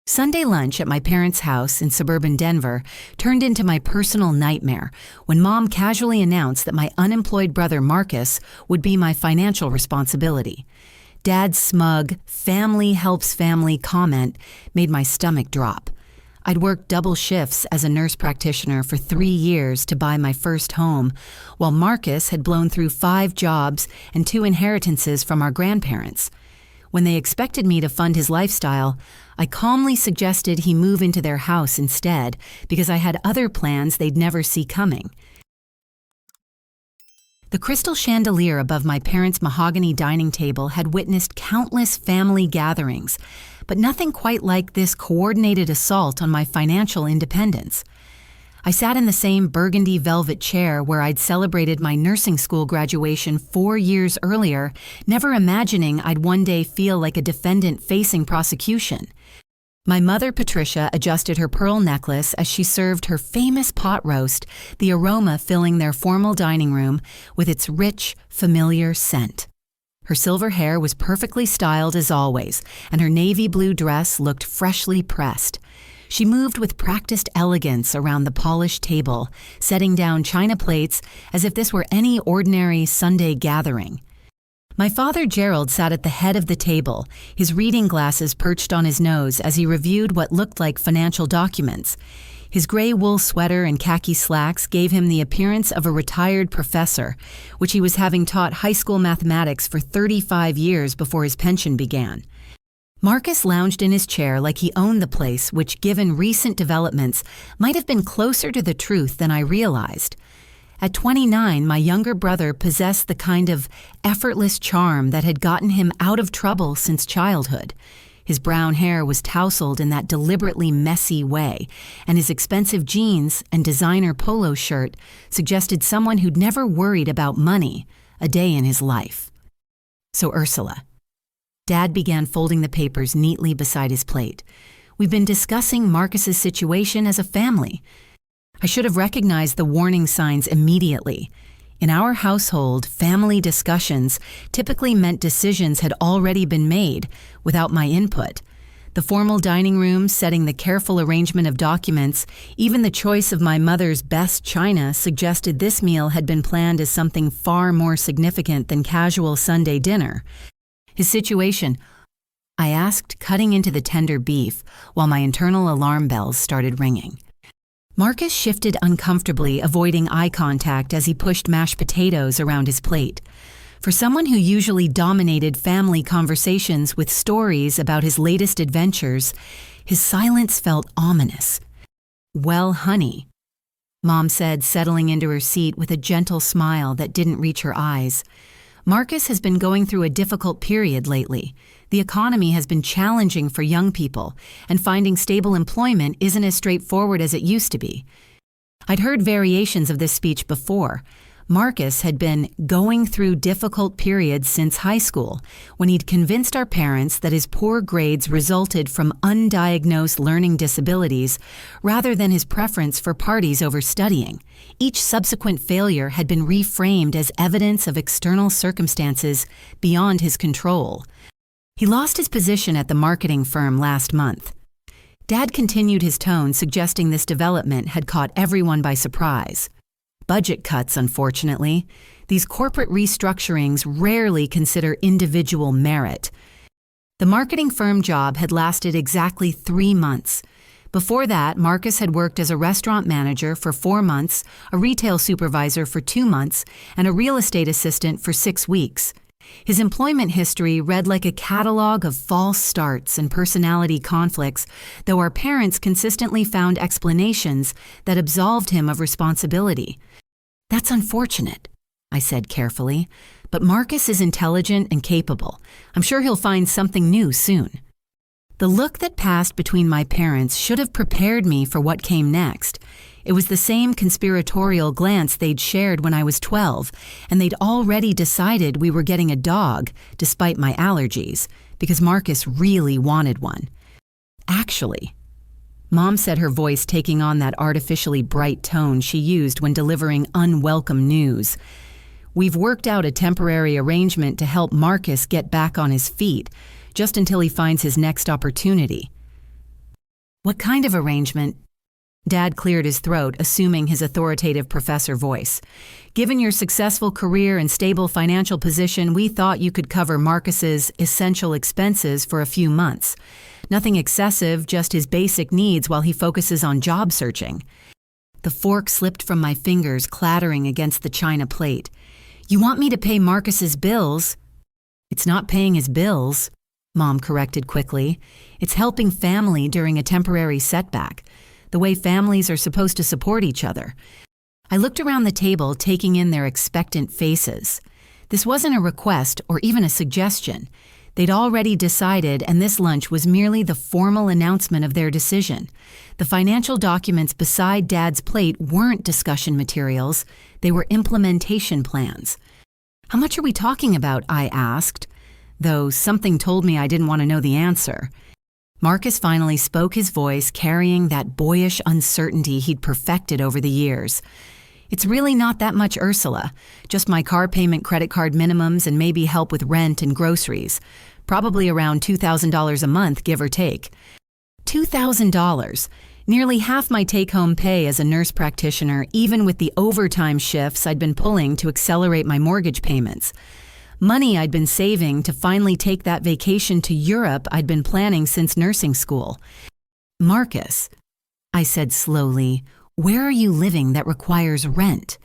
Sunday lunch at my parents' house in suburban Denver turned into my personal nightmare when Mom casually announced that my unemployed brother Marcus would be my financial responsibility. Dad's smug, family helps family comment made my stomach drop. I'd worked double shifts as a nurse practitioner for 3 years to buy my first home, while Marcus had blown through 5 jobs and 2 inheritances from our grandparents. When they expected me to fund his lifestyle, I calmly suggested he move into their house instead because I had other plans they'd never see coming. The crystal chandelier above my parents' mahogany dining table had witnessed countless family gatherings, but nothing quite like this coordinated assault on my financial independence. I sat in the same burgundy velvet chair where I'd celebrated my nursing school graduation 4 years earlier, never imagining I'd one day feel like a defendant facing prosecution. My mother, Patricia, adjusted her pearl necklace as she served her famous pot roast, the aroma filling their formal dining room with its rich, familiar scent. Her silver hair was perfectly styled as always, and her navy blue dress looked freshly pressed. She moved with practiced elegance around the polished table, setting down china plates as if this were any ordinary Sunday gathering. My father, Gerald, sat at the head of the table, his reading glasses perched on his nose as he reviewed what looked like financial documents. His gray wool sweater and khaki slacks gave him the appearance of a retired professor, which he was having taught high school mathematics for 35 years before his pension began. Marcus lounged in his chair like he owned the place, which, given recent developments, might have been closer to the truth than I realized. At 29, my younger brother possessed the kind of effortless charm that had gotten him out of trouble since childhood. His brown hair was tousled in that deliberately messy way, and his expensive jeans and designer polo shirt suggested someone who'd never worried about money a day in his life. So Ursula. Dad began folding the papers neatly beside his plate. We've been discussing Marcus's situation as a family. I should have recognized the warning signs immediately. In our household, family discussions typically meant decisions had already been made without my input. The formal dining room, setting the careful arrangement of documents, even the choice of my mother's best china suggested this meal had been planned as something far more significant than casual Sunday dinner. His situation, I asked, cutting into the tender beef while my internal alarm bells started ringing. Marcus shifted uncomfortably, avoiding eye contact as he pushed mashed potatoes around his plate. For someone who usually dominated family conversations with stories about his latest adventures, his silence felt ominous. "Well, honey," Mom said, settling into her seat with a gentle smile that didn't reach her eyes. Marcus has been going through a difficult period lately. The economy has been challenging for young people, and finding stable employment isn't as straightforward as it used to be. I'd heard variations of this speech before. Marcus had been going through difficult periods since high school, when he'd convinced our parents that his poor grades resulted from undiagnosed learning disabilities rather than his preference for parties over studying. Each subsequent failure had been reframed as evidence of external circumstances beyond his control. He lost his position at the marketing firm last month. Dad continued his tone, suggesting this development had caught everyone by surprise. Budget cuts, unfortunately. These corporate restructurings rarely consider individual merit. The marketing firm job had lasted exactly 3 months. Before that, Marcus had worked as a restaurant manager for 4 months, a retail supervisor for 2 months, and a real estate assistant for 6 weeks. His employment history read like a catalog of false starts and personality conflicts, though our parents consistently found explanations that absolved him of responsibility. "That's unfortunate," I said carefully, "but Marcus is intelligent and capable. I'm sure he'll find something new soon." The look that passed between my parents should have prepared me for what came next. It was the same conspiratorial glance they'd shared when I was 12, and they'd already decided we were getting a dog, despite my allergies, because Marcus really wanted one. Actually, Mom said, her voice taking on that artificially bright tone she used when delivering unwelcome news, "We've worked out a temporary arrangement to help Marcus get back on his feet, just until he finds his next opportunity." What kind of arrangement? Dad cleared his throat, assuming his authoritative professor voice. Given your successful career and stable financial position, we thought you could cover Marcus's essential expenses for a few months. Nothing excessive, just his basic needs while he focuses on job searching. The fork slipped from my fingers, clattering against the china plate. You want me to pay Marcus's bills? It's not paying his bills, Mom corrected quickly. It's helping family during a temporary setback. The way families are supposed to support each other. I looked around the table, taking in their expectant faces. This wasn't a request or even a suggestion. They'd already decided, and this lunch was merely the formal announcement of their decision. The financial documents beside Dad's plate weren't discussion materials. They were implementation plans. How much are we talking about? I asked, though something told me I didn't want to know the answer. Marcus finally spoke, his voice carrying that boyish uncertainty he'd perfected over the years. It's really not that much, Ursula. Just my car payment, credit card minimums, and maybe help with rent and groceries. Probably around $2,000 a month, give or take. $2,000. Nearly half my take-home pay as a nurse practitioner, even with the overtime shifts I'd been pulling to accelerate my mortgage payments. Money I'd been saving to finally take that vacation to Europe I'd been planning since nursing school. Marcus, I said slowly, where are you living that requires rent?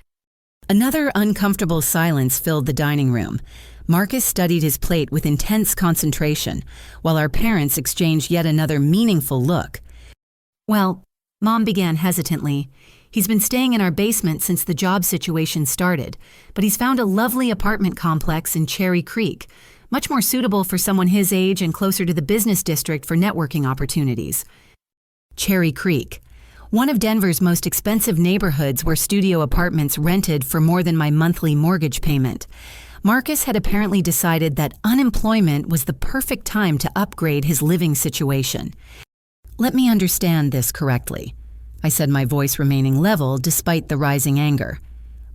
Another uncomfortable silence filled the dining room. Marcus studied his plate with intense concentration, while our parents exchanged yet another meaningful look. Well, Mom began hesitantly. He's been staying in our basement since the job situation started, but he's found a lovely apartment complex in Cherry Creek, much more suitable for someone his age and closer to the business district for networking opportunities. Cherry Creek, one of Denver's most expensive neighborhoods where studio apartments rented for more than my monthly mortgage payment. Marcus had apparently decided that unemployment was the perfect time to upgrade his living situation. Let me understand this correctly, I said, my voice remaining level despite the rising anger.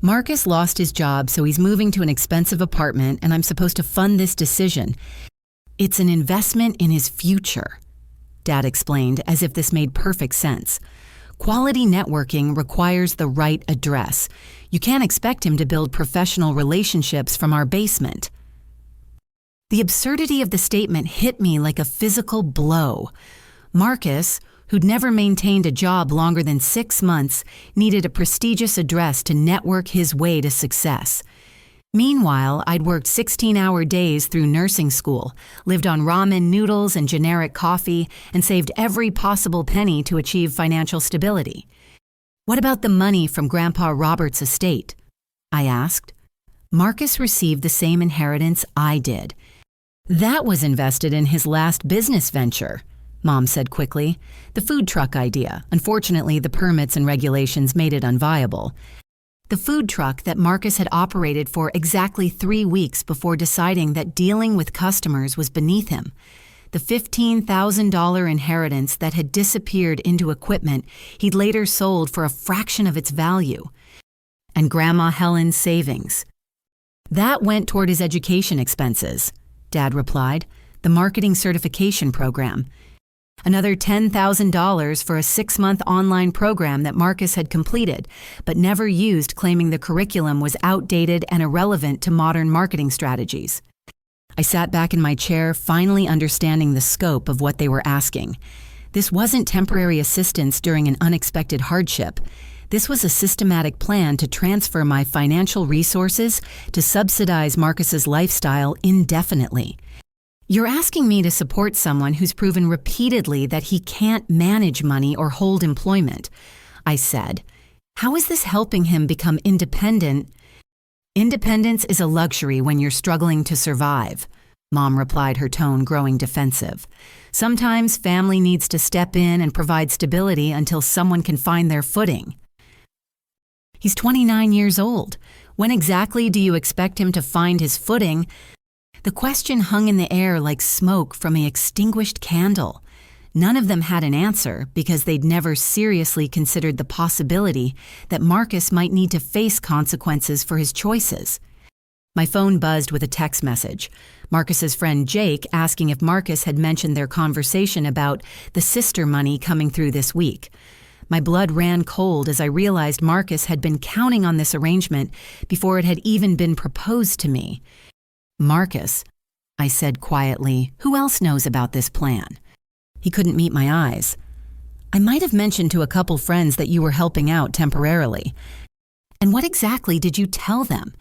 Marcus lost his job, so he's moving to an expensive apartment, and I'm supposed to fund this decision. It's an investment in his future, Dad explained, as if this made perfect sense. Quality networking requires the right address. You can't expect him to build professional relationships from our basement. The absurdity of the statement hit me like a physical blow. Marcus, who'd never maintained a job longer than 6 months, needed a prestigious address to network his way to success. Meanwhile, I'd worked 16-hour days through nursing school, lived on ramen noodles and generic coffee, and saved every possible penny to achieve financial stability. What about the money from Grandpa Robert's estate? I asked. Marcus received the same inheritance I did. That was invested in his last business venture, Mom said quickly. The food truck idea. Unfortunately, the permits and regulations made it unviable. The food truck that Marcus had operated for exactly 3 weeks before deciding that dealing with customers was beneath him. The $15,000 inheritance that had disappeared into equipment he'd later sold for a fraction of its value. And Grandma Helen's savings. That went toward his education expenses, Dad replied. The marketing certification program. Another $10,000 for a 6-month online program that Marcus had completed, but never used, claiming the curriculum was outdated and irrelevant to modern marketing strategies. I sat back in my chair, finally understanding the scope of what they were asking. This wasn't temporary assistance during an unexpected hardship. This was a systematic plan to transfer my financial resources to subsidize Marcus's lifestyle indefinitely. You're asking me to support someone who's proven repeatedly that he can't manage money or hold employment, I said. How is this helping him become independent? Independence is a luxury when you're struggling to survive, Mom replied, her tone growing defensive. Sometimes family needs to step in and provide stability until someone can find their footing. He's 29 years old. When exactly do you expect him to find his footing? The question hung in the air like smoke from an extinguished candle. None of them had an answer because they'd never seriously considered the possibility that Marcus might need to face consequences for his choices. My phone buzzed with a text message. Marcus's friend Jake asking if Marcus had mentioned their conversation about the sister money coming through this week. My blood ran cold as I realized Marcus had been counting on this arrangement before it had even been proposed to me. "Marcus," I said quietly, "who else knows about this plan?" He couldn't meet my eyes. "I might have mentioned to a couple friends that you were helping out temporarily." "And what exactly did you tell them?"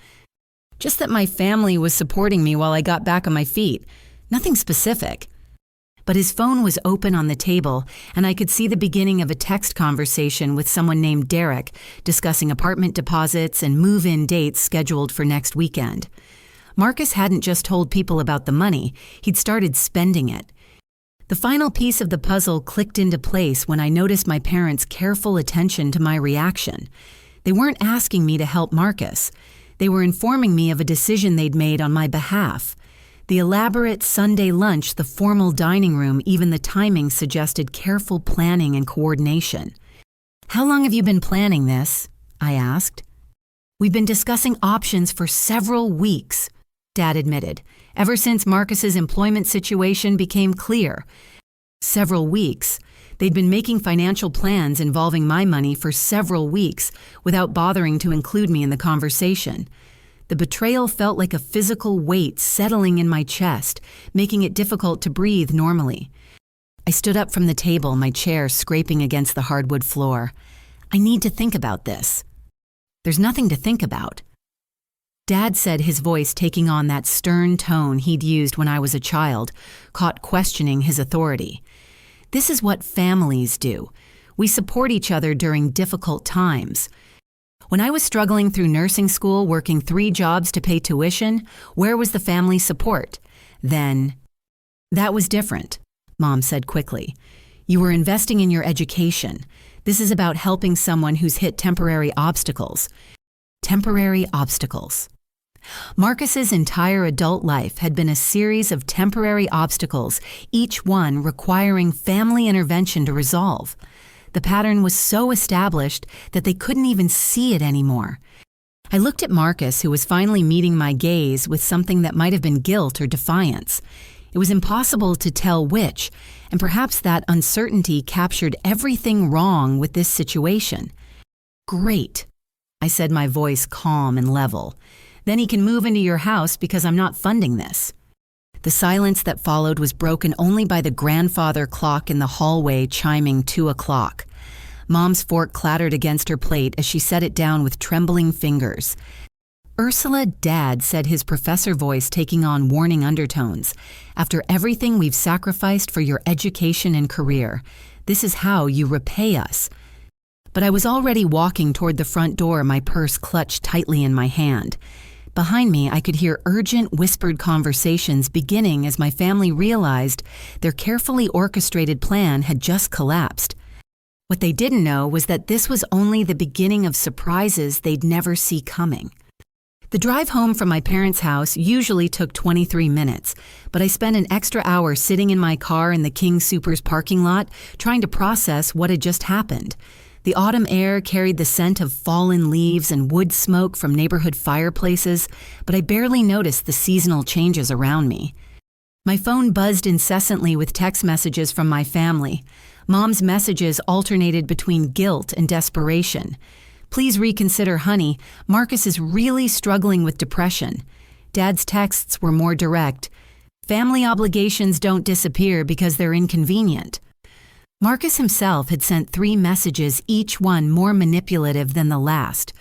"Just that my family was supporting me while I got back on my feet. Nothing specific." But his phone was open on the table, and I could see the beginning of a text conversation with someone named Derek discussing apartment deposits and move-in dates scheduled for next weekend. Marcus hadn't just told people about the money, he'd started spending it. The final piece of the puzzle clicked into place when I noticed my parents' careful attention to my reaction. They weren't asking me to help Marcus. They were informing me of a decision they'd made on my behalf. The elaborate Sunday lunch, the formal dining room, even the timing suggested careful planning and coordination. "How long have you been planning this?" I asked. "We've been discussing options for several weeks," Dad admitted, "ever since Marcus's employment situation became clear." Several weeks. They'd been making financial plans involving my money for several weeks without bothering to include me in the conversation. The betrayal felt like a physical weight settling in my chest, making it difficult to breathe normally. I stood up from the table, my chair scraping against the hardwood floor. "I need to think about this." "There's nothing to think about." Dad said, his voice taking on that stern tone he'd used when I was a child, caught questioning his authority. "This is what families do. We support each other during difficult times. When I was struggling through nursing school, working 3 jobs to pay tuition, where was the family support? Then, that was different," Mom said quickly. "You were investing in your education. This is about helping someone who's hit temporary obstacles." Temporary obstacles. Marcus's entire adult life had been a series of temporary obstacles, each one requiring family intervention to resolve. The pattern was so established that they couldn't even see it anymore. I looked at Marcus, who was finally meeting my gaze with something that might have been guilt or defiance. It was impossible to tell which, and perhaps that uncertainty captured everything wrong with this situation. "Great," I said, my voice calm and level. "Then he can move into your house because I'm not funding this." The silence that followed was broken only by the grandfather clock in the hallway chiming 2 o'clock. Mom's fork clattered against her plate as she set it down with trembling fingers. "Ursula," Dad said, his professor voice taking on warning undertones. "After everything we've sacrificed for your education and career, this is how you repay us." But I was already walking toward the front door, my purse clutched tightly in my hand. Behind me, I could hear urgent, whispered conversations beginning as my family realized their carefully orchestrated plan had just collapsed. What they didn't know was that this was only the beginning of surprises they'd never see coming. The drive home from my parents' house usually took 23 minutes, but I spent an extra hour sitting in my car in the King Soopers parking lot trying to process what had just happened. The autumn air carried the scent of fallen leaves and wood smoke from neighborhood fireplaces, but I barely noticed the seasonal changes around me. My phone buzzed incessantly with text messages from my family. Mom's messages alternated between guilt and desperation. "Please reconsider, honey. Marcus is really struggling with depression." Dad's texts were more direct. "Family obligations don't disappear because they're inconvenient." Marcus himself had sent 3 messages, each one more manipulative than the last.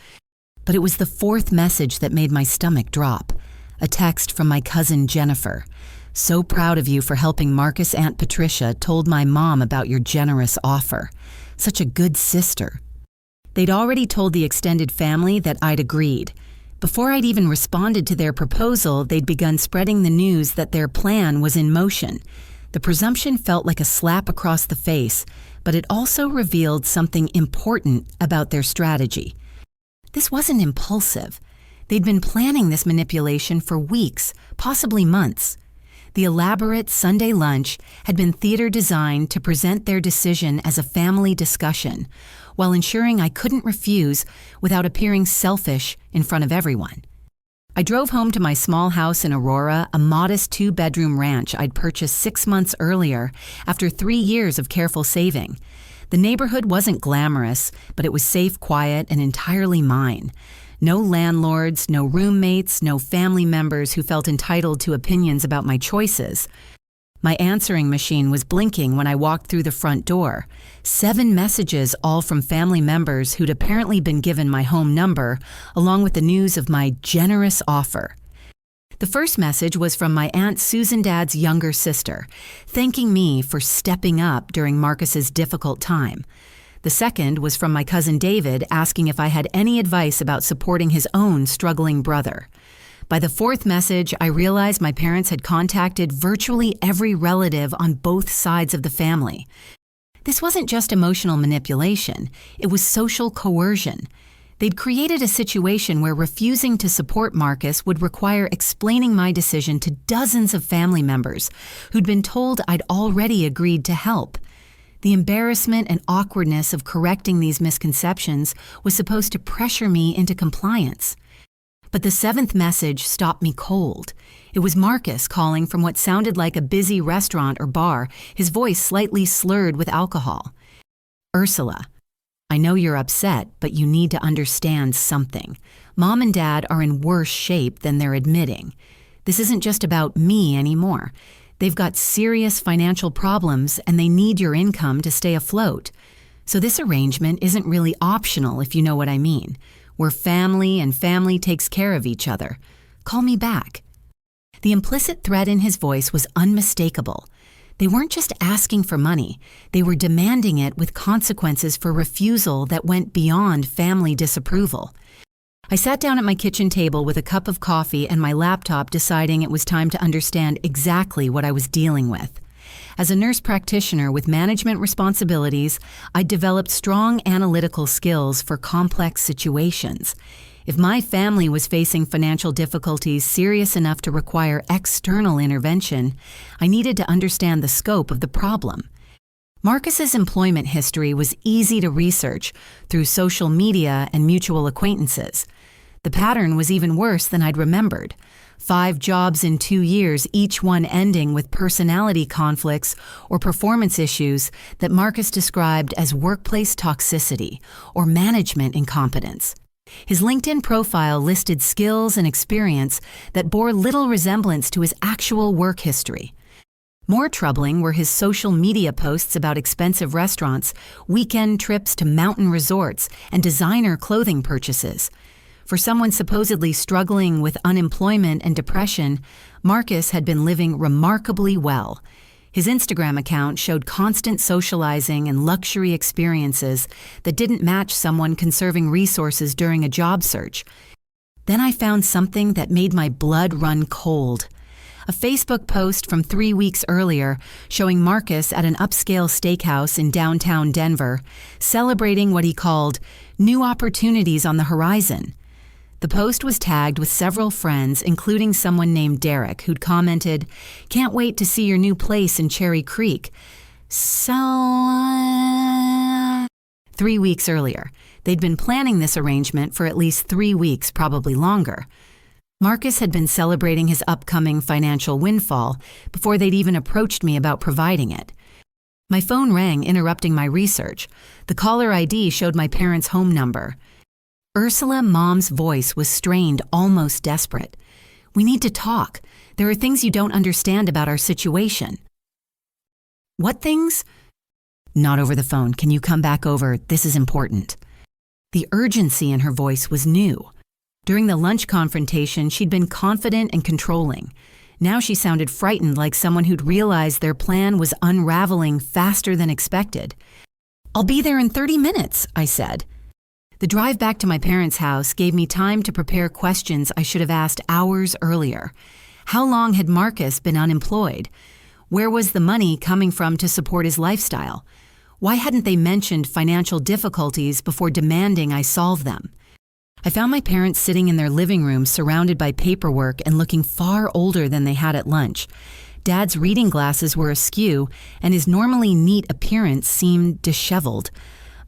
But it was the 4th message that made my stomach drop. A text from my cousin Jennifer. "So proud of you for helping Marcus. Aunt Patricia told my mom about your generous offer. Such a good sister." They'd already told the extended family that I'd agreed. Before I'd even responded to their proposal, they'd begun spreading the news that their plan was in motion. The presumption felt like a slap across the face, but it also revealed something important about their strategy. This wasn't impulsive. They'd been planning this manipulation for weeks, possibly months. The elaborate Sunday lunch had been theater designed to present their decision as a family discussion, while ensuring I couldn't refuse without appearing selfish in front of everyone. I drove home to my small house in Aurora, a modest 2-bedroom ranch I'd purchased 6 months earlier after 3 years of careful saving. The neighborhood wasn't glamorous, but it was safe, quiet, and entirely mine. No landlords, no roommates, no family members who felt entitled to opinions about my choices. My answering machine was blinking when I walked through the front door. 7 messages, all from family members who'd apparently been given my home number, along with the news of my generous offer. The first message was from my Aunt Susan Dad's younger sister, thanking me for stepping up during Marcus's difficult time. The second was from my cousin David, asking if I had any advice about supporting his own struggling brother. By the 4th message, I realized my parents had contacted virtually every relative on both sides of the family. This wasn't just emotional manipulation, it was social coercion. They'd created a situation where refusing to support Marcus would require explaining my decision to dozens of family members who'd been told I'd already agreed to help. The embarrassment and awkwardness of correcting these misconceptions was supposed to pressure me into compliance. But the 7th message stopped me cold. It was Marcus calling from what sounded like a busy restaurant or bar, his voice slightly slurred with alcohol. "Ursula, I know you're upset, but you need to understand something. Mom and Dad are in worse shape than they're admitting. This isn't just about me anymore. They've got serious financial problems and they need your income to stay afloat. So this arrangement isn't really optional, if you know what I mean. We're family and family takes care of each other. Call me back." The implicit threat in his voice was unmistakable. They weren't just asking for money, they were demanding it with consequences for refusal that went beyond family disapproval. I sat down at my kitchen table with a cup of coffee and my laptop, deciding it was time to understand exactly what I was dealing with. As a nurse practitioner with management responsibilities, I developed strong analytical skills for complex situations. If my family was facing financial difficulties serious enough to require external intervention, I needed to understand the scope of the problem. Marcus's employment history was easy to research through social media and mutual acquaintances. The pattern was even worse than I'd remembered. 5 jobs in 2 years, each one ending with personality conflicts or performance issues that Marcus described as workplace toxicity or management incompetence. His LinkedIn profile listed skills and experience that bore little resemblance to his actual work history. More troubling were his social media posts about expensive restaurants, weekend trips to mountain resorts, and designer clothing purchases. For someone supposedly struggling with unemployment and depression, Marcus had been living remarkably well. His Instagram account showed constant socializing and luxury experiences that didn't match someone conserving resources during a job search. Then I found something that made my blood run cold. A Facebook post from 3 weeks earlier showing Marcus at an upscale steakhouse in downtown Denver, celebrating what he called new opportunities on the horizon. The post was tagged with several friends, including someone named Derek, who'd commented, "Can't wait to see your new place in Cherry Creek." 3 weeks earlier, they'd been planning this arrangement for at least 3 weeks, probably longer. Marcus had been celebrating his upcoming financial windfall before they'd even approached me about providing it. My phone rang, interrupting my research. The caller ID showed my parents' home number. Ursula, Mom's voice was strained, almost desperate. "We need to talk. There are things you don't understand about our situation." "What things?" "Not over the phone. Can you come back over? This is important." The urgency in her voice was new. During the lunch confrontation, she'd been confident and controlling. Now she sounded frightened, like someone who'd realized their plan was unraveling faster than expected. "I'll be there in 30 minutes, I said. The drive back to my parents' house gave me time to prepare questions I should have asked hours earlier. How long had Marcus been unemployed? Where was the money coming from to support his lifestyle? Why hadn't they mentioned financial difficulties before demanding I solve them? I found my parents sitting in their living room surrounded by paperwork and looking far older than they had at lunch. Dad's reading glasses were askew, and his normally neat appearance seemed disheveled.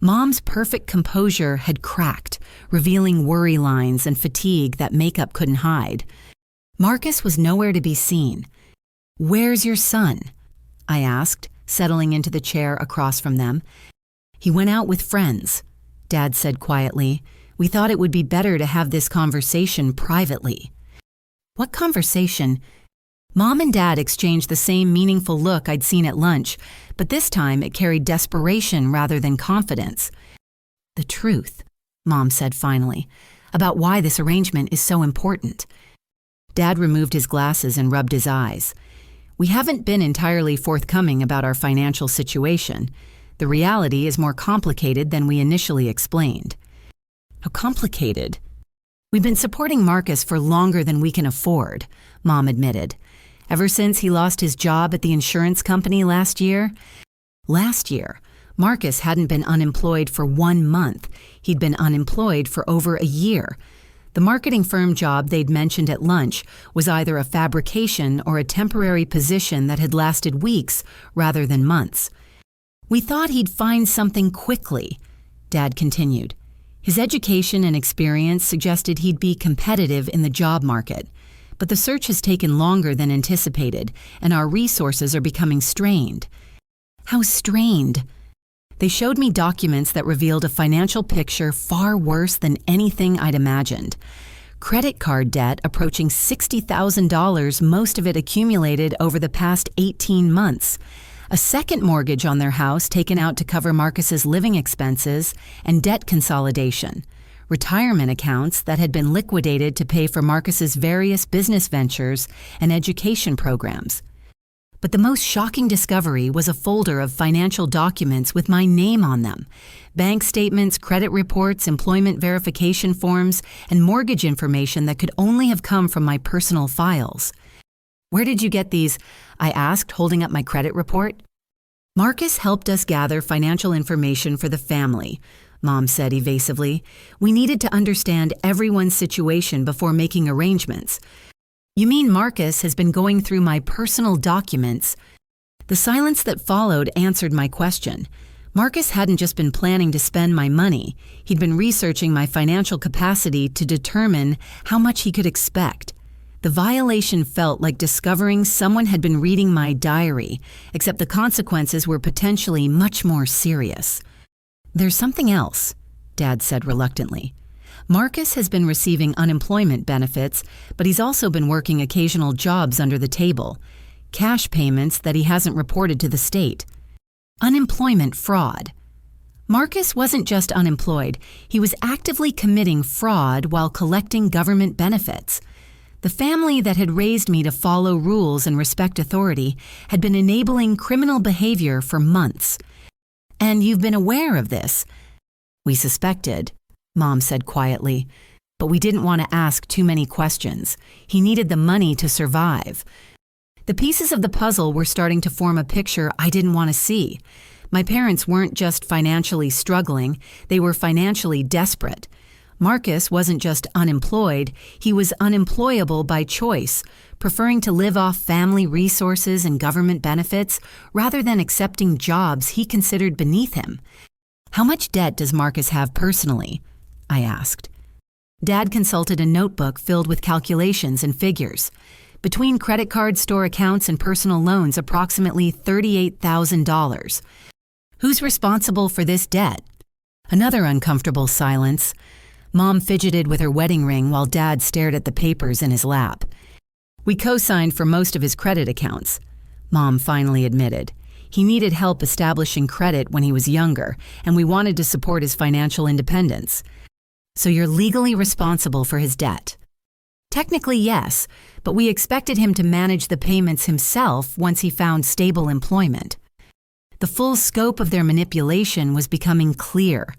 Mom's perfect composure had cracked, revealing worry lines and fatigue that makeup couldn't hide. Marcus was nowhere to be seen. "Where's your son?" I asked, settling into the chair across from them. "He went out with friends," Dad said quietly. "We thought it would be better to have this conversation privately." "What conversation?" Mom and Dad exchanged the same meaningful look I'd seen at lunch, but this time it carried desperation rather than confidence. "The truth," Mom said finally, "about why this arrangement is so important." Dad removed his glasses and rubbed his eyes. "We haven't been entirely forthcoming about our financial situation. The reality is more complicated than we initially explained." "How complicated?" "We've been supporting Marcus for longer than we can afford," Mom admitted. "Ever since he lost his job at the insurance company last year." Last year, Marcus hadn't been unemployed for 1 month. He'd been unemployed for over a year. The marketing firm job they'd mentioned at lunch was either a fabrication or a temporary position that had lasted weeks rather than months. "We thought he'd find something quickly," Dad continued. His education and experience suggested he'd be competitive in the job market. But the search has taken longer than anticipated, and our resources are becoming strained." "How strained?" They showed me documents that revealed a financial picture far worse than anything I'd imagined. Credit card debt approaching $60,000, most of it accumulated over the past 18 months. A second mortgage on their house taken out to cover Marcus's living expenses, and debt consolidation. Retirement accounts that had been liquidated to pay for Marcus's various business ventures and education programs. But the most shocking discovery was a folder of financial documents with my name on them. Bank statements, credit reports, employment verification forms, and mortgage information that could only have come from my personal files. "Where did you get these?" I asked, holding up my credit report. "Marcus helped us gather financial information for the family," Mom said evasively. "We needed to understand everyone's situation before making arrangements." "You mean Marcus has been going through my personal documents?" The silence that followed answered my question. Marcus hadn't just been planning to spend my money. He'd been researching my financial capacity to determine how much he could expect. The violation felt like discovering someone had been reading my diary, except the consequences were potentially much more serious. "There's something else," Dad said reluctantly. "Marcus has been receiving unemployment benefits, but he's also been working occasional jobs under the table, cash payments that he hasn't reported to the state. Unemployment fraud. Marcus wasn't just unemployed, he was actively committing fraud while collecting government benefits. The family that had raised me to follow rules and respect authority had been enabling criminal behavior for months. And you've been aware of this?" "We suspected," Mom said quietly, "but we didn't want to ask too many questions. He needed the money to survive." The pieces of the puzzle were starting to form a picture I didn't want to see. My parents weren't just financially struggling, they were financially desperate. Marcus wasn't just unemployed, he was unemployable by choice, preferring to live off family resources and government benefits rather than accepting jobs he considered beneath him. "How much debt does Marcus have personally?" I asked. Dad consulted a notebook filled with calculations and figures. Between credit card, store accounts, and personal loans, approximately $38,000. "Who's responsible for this debt?" Another uncomfortable silence. Mom fidgeted with her wedding ring while Dad stared at the papers in his lap. "We co-signed for most of his credit accounts," Mom finally admitted. "He needed help establishing credit when he was younger, and we wanted to support his financial independence." "So you're legally responsible for his debt?" "Technically, yes, but we expected him to manage the payments himself once he found stable employment." The full scope of their manipulation was becoming clear.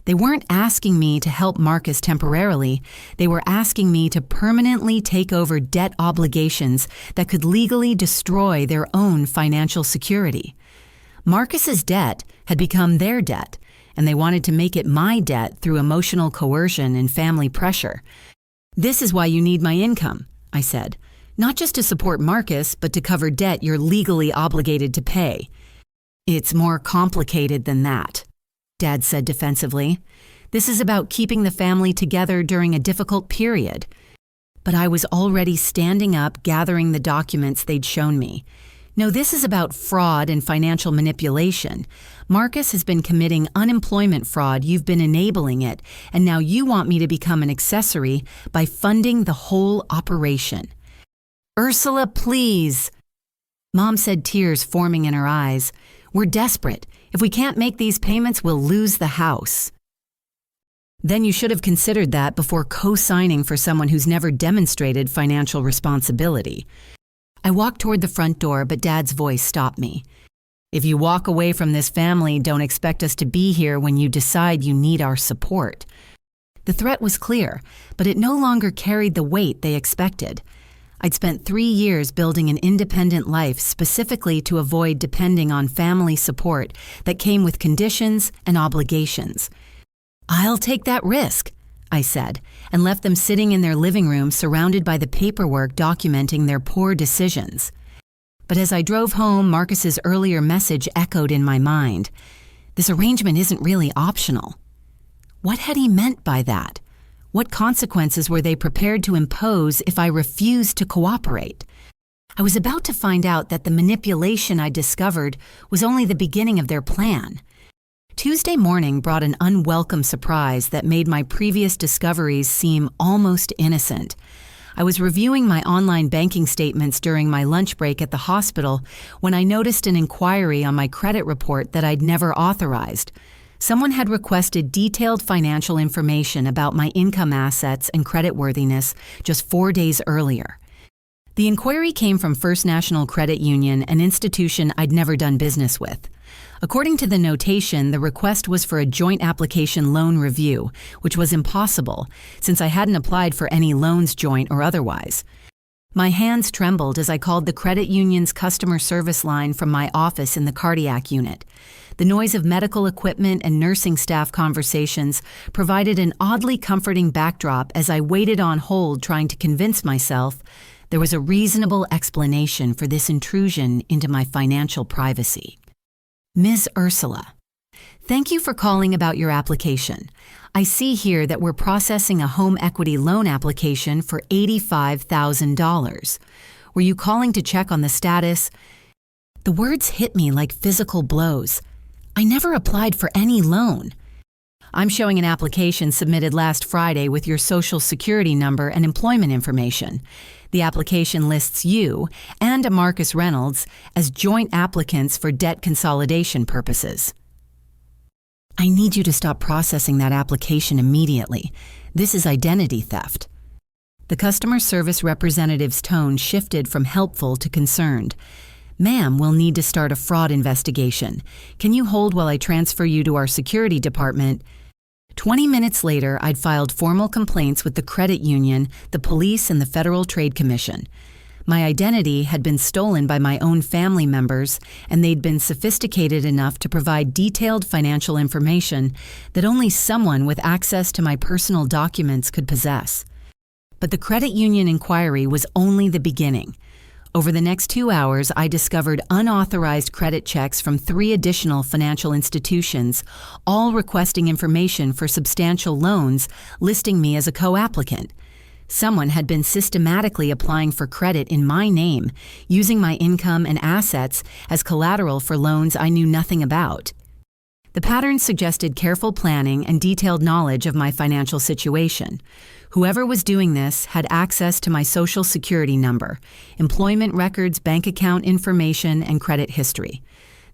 They weren't asking me to help Marcus temporarily, they were asking me to permanently take over debt obligations that could legally destroy their own financial security. Marcus's debt had become their debt, and they wanted to make it my debt through emotional coercion and family pressure. "This is why you need my income," I said. "Not just to support Marcus, but to cover debt you're legally obligated to pay." "It's more complicated than that," Dad said defensively. "This is about keeping the family together during a difficult period." But I was already standing up, gathering the documents they'd shown me. "No, this is about fraud and financial manipulation. Marcus has been committing unemployment fraud, you've been enabling it, and now you want me to become an accessory by funding the whole operation." "Ursula, please." Mom said, tears forming in her eyes. "We're desperate. If we can't make these payments, we'll lose the house." "Then you should have considered that before co-signing for someone who's never demonstrated financial responsibility." I walked toward the front door, but Dad's voice stopped me. "If you walk away from this family, don't expect us to be here when you decide you need our support." The threat was clear, but it no longer carried the weight they expected. I'd spent 3 years building an independent life specifically to avoid depending on family support that came with conditions and obligations. "I'll take that risk," I said, and left them sitting in their living room surrounded by the paperwork documenting their poor decisions. But as I drove home, Marcus's earlier message echoed in my mind. This arrangement isn't really optional. What had he meant by that? What consequences were they prepared to impose if I refused to cooperate? I was about to find out that the manipulation I discovered was only the beginning of their plan. Tuesday morning brought an unwelcome surprise that made my previous discoveries seem almost innocent. I was reviewing my online banking statements during my lunch break at the hospital when I noticed an inquiry on my credit report that I'd never authorized. Someone had requested detailed financial information about my income assets and creditworthiness just 4 days earlier. The inquiry came from First National Credit Union, an institution I'd never done business with. According to the notation, the request was for a joint application loan review, which was impossible since I hadn't applied for any loans joint or otherwise. My hands trembled as I called the credit union's customer service line from my office in the cardiac unit. The noise of medical equipment and nursing staff conversations provided an oddly comforting backdrop as I waited on hold trying to convince myself there was a reasonable explanation for this intrusion into my financial privacy. "Ms. Ursula, thank you for calling about your application. I see here that we're processing a home equity loan application for $85,000. Were you calling to check on the status?" The words hit me like physical blows. I never applied for any loan. "I'm showing an application submitted last Friday with your Social Security number and employment information. The application lists you and Marcus Reynolds as joint applicants for debt consolidation purposes." "I need you to stop processing that application immediately. This is identity theft." The customer service representative's tone shifted from helpful to concerned. "Ma'am, we'll need to start a fraud investigation. Can you hold while I transfer you to our security department?" 20 minutes later, I'd filed formal complaints with the credit union, the police, and the Federal Trade Commission. My identity had been stolen by my own family members, and they'd been sophisticated enough to provide detailed financial information that only someone with access to my personal documents could possess. But the credit union inquiry was only the beginning. Over the next 2 hours, I discovered unauthorized credit checks from 3 additional financial institutions, all requesting information for substantial loans, listing me as a co-applicant. Someone had been systematically applying for credit in my name, using my income and assets as collateral for loans I knew nothing about. The pattern suggested careful planning and detailed knowledge of my financial situation. Whoever was doing this had access to my Social Security number, employment records, bank account information, and credit history.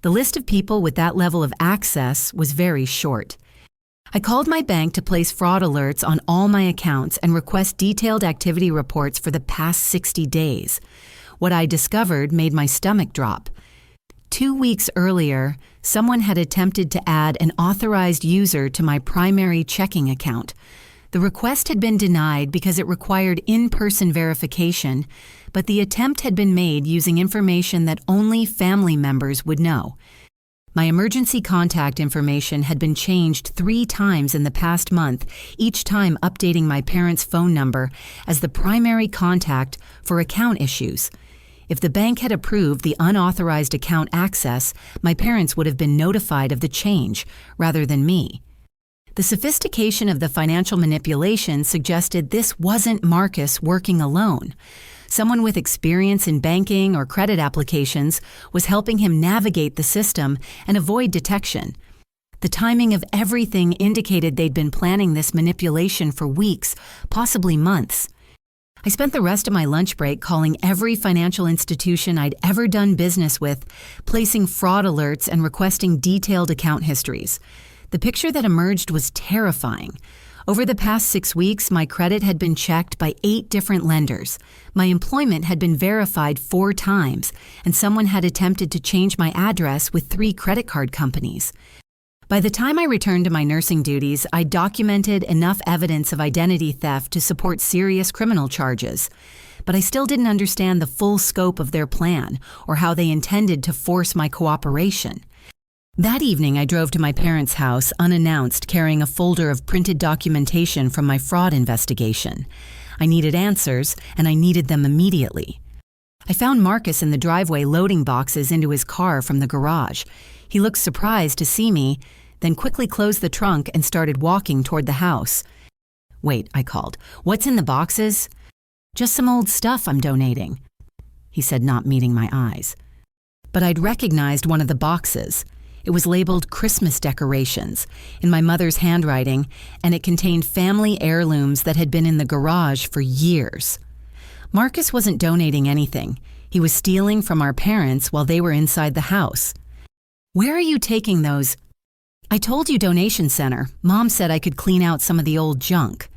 The list of people with that level of access was very short. I called my bank to place fraud alerts on all my accounts and request detailed activity reports for the past 60 days. What I discovered made my stomach drop. 2 weeks earlier, someone had attempted to add an authorized user to my primary checking account. The request had been denied because it required in-person verification, but the attempt had been made using information that only family members would know. My emergency contact information had been changed 3 times in the past month, each time updating my parents' phone number as the primary contact for account issues. If the bank had approved the unauthorized account access, my parents would have been notified of the change rather than me. The sophistication of the financial manipulation suggested this wasn't Marcus working alone. Someone with experience in banking or credit applications was helping him navigate the system and avoid detection. The timing of everything indicated they'd been planning this manipulation for weeks, possibly months. I spent the rest of my lunch break calling every financial institution I'd ever done business with, placing fraud alerts and requesting detailed account histories. The picture that emerged was terrifying. Over the past 6 weeks, my credit had been checked by 8 different lenders. My employment had been verified 4 times, and someone had attempted to change my address with 3 credit card companies. By the time I returned to my nursing duties, I documented enough evidence of identity theft to support serious criminal charges. But I still didn't understand the full scope of their plan or how they intended to force my cooperation. That evening, I drove to my parents' house unannounced, carrying a folder of printed documentation from my fraud investigation. I needed answers, and I needed them immediately. I found Marcus in the driveway loading boxes into his car from the garage. He looked surprised to see me, then quickly closed the trunk and started walking toward the house. "Wait," I called. "What's in the boxes?" "Just some old stuff I'm donating," he said, not meeting my eyes. But I'd recognized one of the boxes. It was labeled Christmas decorations in my mother's handwriting, and it contained family heirlooms that had been in the garage for years. Marcus wasn't donating anything. He was stealing from our parents while they were inside the house. "Where are you taking those?" "I told you, donation center. Mom said I could clean out some of the old junk."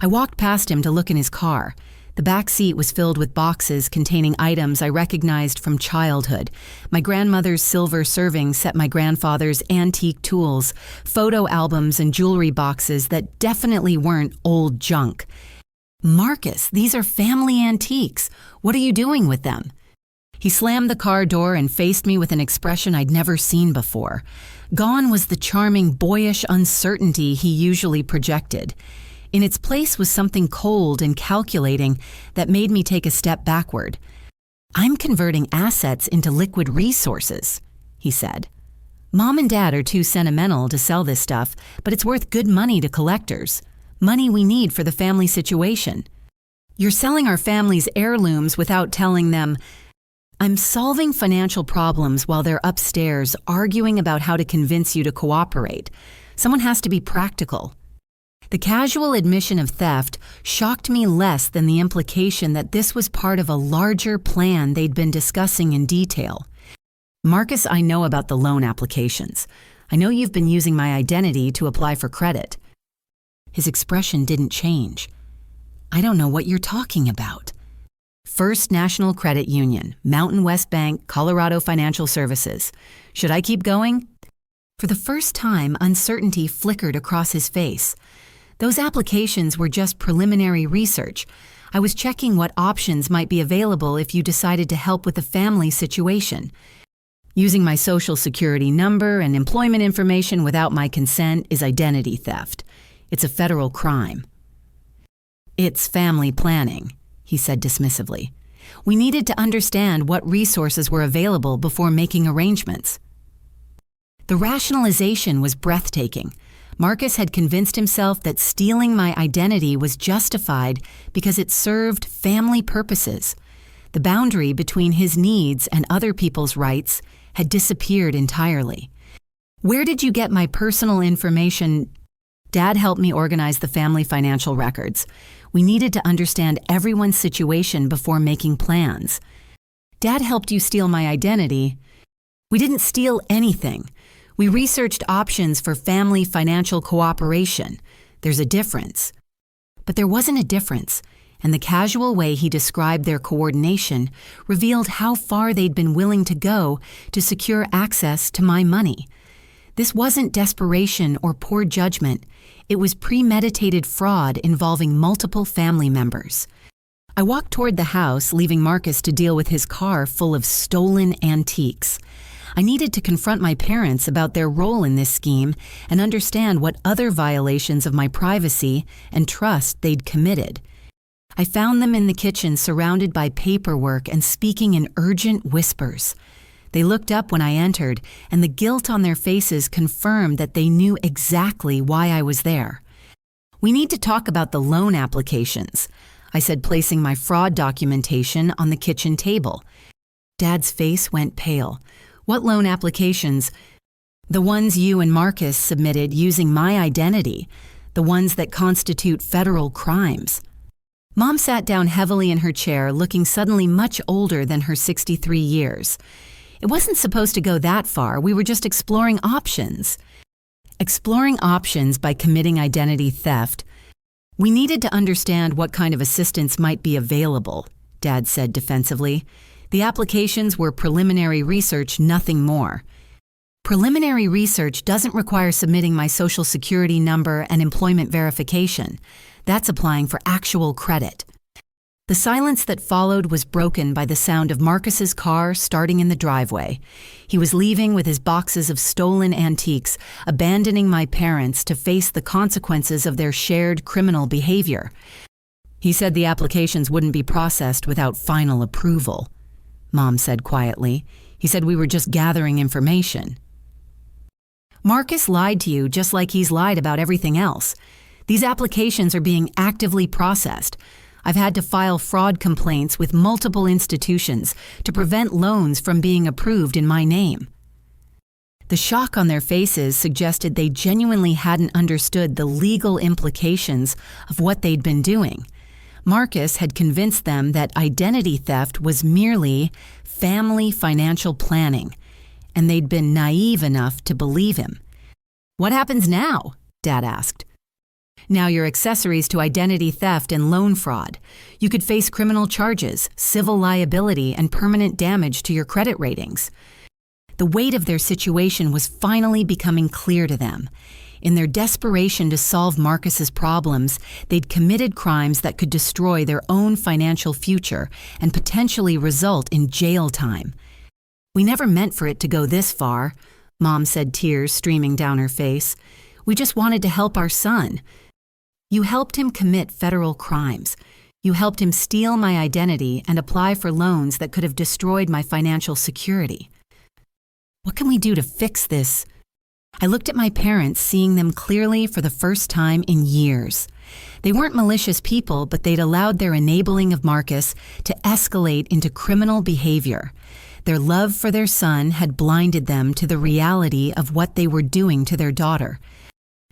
I walked past him to look in his car. The back seat was filled with boxes containing items I recognized from childhood. My grandmother's silver serving set, my grandfather's antique tools, photo albums, and jewelry boxes that definitely weren't old junk. "Marcus, these are family antiques. What are you doing with them?" He slammed the car door and faced me with an expression I'd never seen before. Gone was the charming, boyish uncertainty he usually projected. In its place was something cold and calculating that made me take a step backward. "I'm converting assets into liquid resources," he said. "Mom and Dad are too sentimental to sell this stuff, but it's worth good money to collectors. Money we need for the family situation. You're selling our family's heirlooms without telling them." "I'm solving financial problems while they're upstairs arguing about how to convince you to cooperate. Someone has to be practical." The casual admission of theft shocked me less than the implication that this was part of a larger plan they'd been discussing in detail. "Marcus, I know about the loan applications. I know you've been using my identity to apply for credit." His expression didn't change. "I don't know what you're talking about." "First National Credit Union, Mountain West Bank, Colorado Financial Services. Should I keep going?" For the first time, uncertainty flickered across his face. Those applications were just preliminary research. I was checking what options might be available if you decided to help with the family situation. Using my social security number and employment information without my consent is identity theft. It's a federal crime. "It's family planning," he said dismissively. "We needed to understand what resources were available before making arrangements." The rationalization was breathtaking. Marcus had convinced himself that stealing my identity was justified because it served family purposes. The boundary between his needs and other people's rights had disappeared entirely. "Where did you get my personal information?" "Dad helped me organize the family financial records. We needed to understand everyone's situation before making plans." "Dad helped you steal my identity." "We didn't steal anything. We researched options for family financial cooperation. There's a difference." But there wasn't a difference, and the casual way he described their coordination revealed how far they'd been willing to go to secure access to my money. This wasn't desperation or poor judgment. It was premeditated fraud involving multiple family members. I walked toward the house, leaving Marcus to deal with his car full of stolen antiques. I needed to confront my parents about their role in this scheme and understand what other violations of my privacy and trust they'd committed. I found them in the kitchen surrounded by paperwork and speaking in urgent whispers. They looked up when I entered, and the guilt on their faces confirmed that they knew exactly why I was there. "We need to talk about the loan applications," I said, placing my fraud documentation on the kitchen table. Dad's face went pale. "What loan applications?" "The ones you and Marcus submitted using my identity, the ones that constitute federal crimes." Mom sat down heavily in her chair, looking suddenly much older than her 63 years. "It wasn't supposed to go that far. We were just exploring options." Exploring options by committing identity theft. "We needed to understand what kind of assistance might be available," Dad said defensively. "The applications were preliminary research, nothing more." "Preliminary research doesn't require submitting my Social Security number and employment verification. That's applying for actual credit." The silence that followed was broken by the sound of Marcus's car starting in the driveway. He was leaving with his boxes of stolen antiques, abandoning my parents to face the consequences of their shared criminal behavior. "He said the applications wouldn't be processed without final approval," Mom said quietly. "He said we were just gathering information." "Marcus lied to you just like he's lied about everything else. These applications are being actively processed. I've had to file fraud complaints with multiple institutions to prevent loans from being approved in my name." The shock on their faces suggested they genuinely hadn't understood the legal implications of what they'd been doing. Marcus had convinced them that identity theft was merely family financial planning, and they'd been naive enough to believe him. "What happens now?" Dad asked. "Now you're accessories to identity theft and loan fraud. You could face criminal charges, civil liability, and permanent damage to your credit ratings." The weight of their situation was finally becoming clear to them. In their desperation to solve Marcus's problems, they'd committed crimes that could destroy their own financial future and potentially result in jail time. "We never meant for it to go this far," Mom said, tears streaming down her face. "We just wanted to help our son." "You helped him commit federal crimes. You helped him steal my identity and apply for loans that could have destroyed my financial security. What can we do to fix this?" I looked at my parents, seeing them clearly for the first time in years. They weren't malicious people, but they'd allowed their enabling of Marcus to escalate into criminal behavior. Their love for their son had blinded them to the reality of what they were doing to their daughter.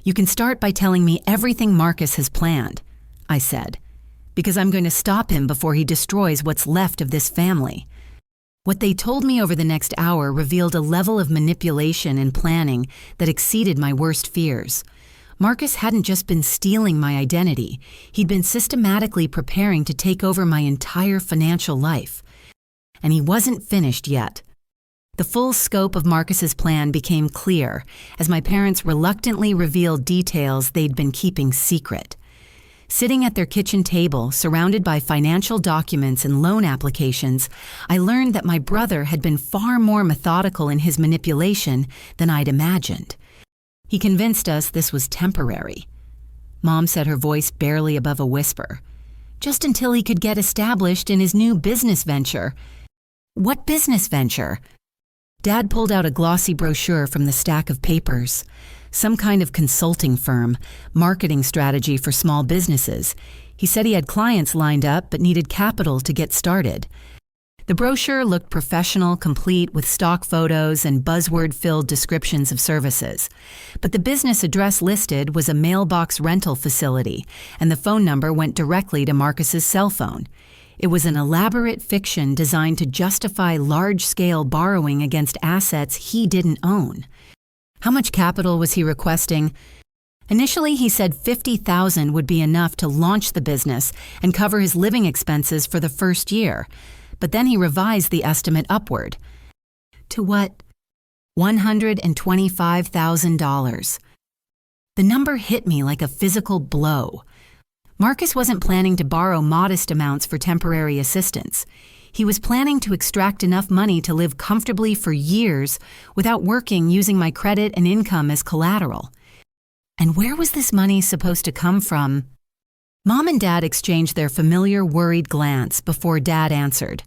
"You can start by telling me everything Marcus has planned," I said, "because I'm going to stop him before he destroys what's left of this family." What they told me over the next hour revealed a level of manipulation and planning that exceeded my worst fears. Marcus hadn't just been stealing my identity, he'd been systematically preparing to take over my entire financial life. And he wasn't finished yet. The full scope of Marcus's plan became clear as my parents reluctantly revealed details they'd been keeping secret. Sitting at their kitchen table, surrounded by financial documents and loan applications, I learned that my brother had been far more methodical in his manipulation than I'd imagined. He convinced us this was temporary. Mom said, her voice barely above a whisper. "Just until he could get established in his new business venture." "What business venture?" Dad pulled out a glossy brochure from the stack of papers. Some kind of consulting firm, marketing strategy for small businesses. He said he had clients lined up but needed capital to get started. The brochure looked professional, complete with stock photos and buzzword-filled descriptions of services. But the business address listed was a mailbox rental facility, and the phone number went directly to Marcus's cell phone. It was an elaborate fiction designed to justify large-scale borrowing against assets he didn't own. How much capital was he requesting? Initially, he said $50,000 would be enough to launch the business and cover his living expenses for the first year. But then he revised the estimate upward. To what? $125,000. The number hit me like a physical blow. Marcus wasn't planning to borrow modest amounts for temporary assistance. He was planning to extract enough money to live comfortably for years without working using my credit and income as collateral. And where was this money supposed to come from? Mom and Dad exchanged their familiar, worried glance before Dad answered.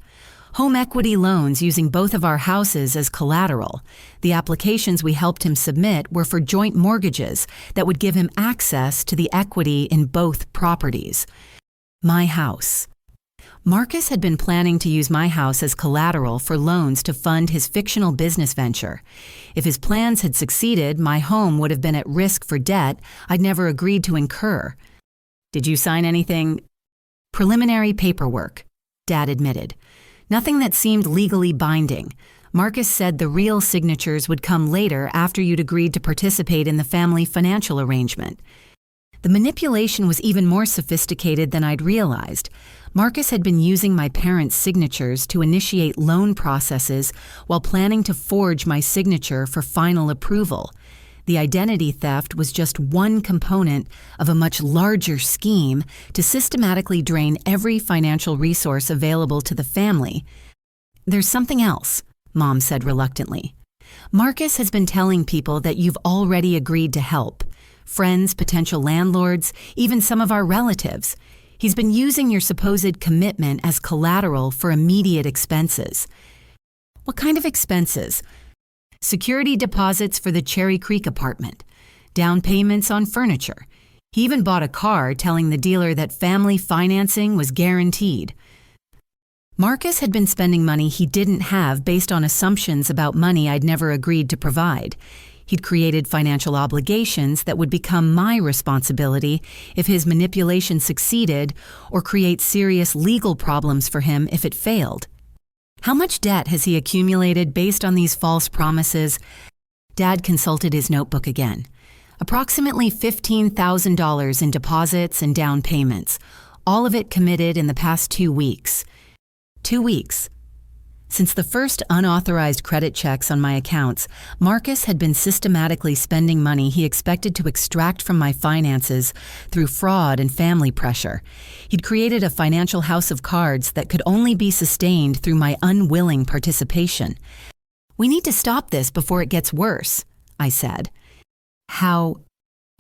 Home equity loans using both of our houses as collateral. The applications we helped him submit were for joint mortgages that would give him access to the equity in both properties. My house. Marcus had been planning to use my house as collateral for loans to fund his fictional business venture. If his plans had succeeded, my home would have been at risk for debt I'd never agreed to incur. Did you sign anything? Preliminary paperwork, Dad admitted. Nothing that seemed legally binding. Marcus said the real signatures would come later after you'd agreed to participate in the family financial arrangement. The manipulation was even more sophisticated than I'd realized. Marcus had been using my parents' signatures to initiate loan processes while planning to forge my signature for final approval. The identity theft was just one component of a much larger scheme to systematically drain every financial resource available to the family. There's something else, Mom said reluctantly. Marcus has been telling people that you've already agreed to help. Friends, potential landlords, even some of our relatives. He's been using your supposed commitment as collateral for immediate expenses. What kind of expenses? Security deposits for the Cherry Creek apartment, down payments on furniture. He even bought a car telling the dealer that family financing was guaranteed. Marcus had been spending money he didn't have based on assumptions about money I'd never agreed to provide. He'd created financial obligations that would become my responsibility if his manipulation succeeded or create serious legal problems for him if it failed. How much debt has he accumulated based on these false promises? Dad consulted his notebook again. Approximately $15,000 in deposits and down payments, all of it committed in the past 2 weeks. 2 weeks. Since the first unauthorized credit checks on my accounts, Marcus had been systematically spending money he expected to extract from my finances through fraud and family pressure. He'd created a financial house of cards that could only be sustained through my unwilling participation. We need to stop this before it gets worse, I said. How?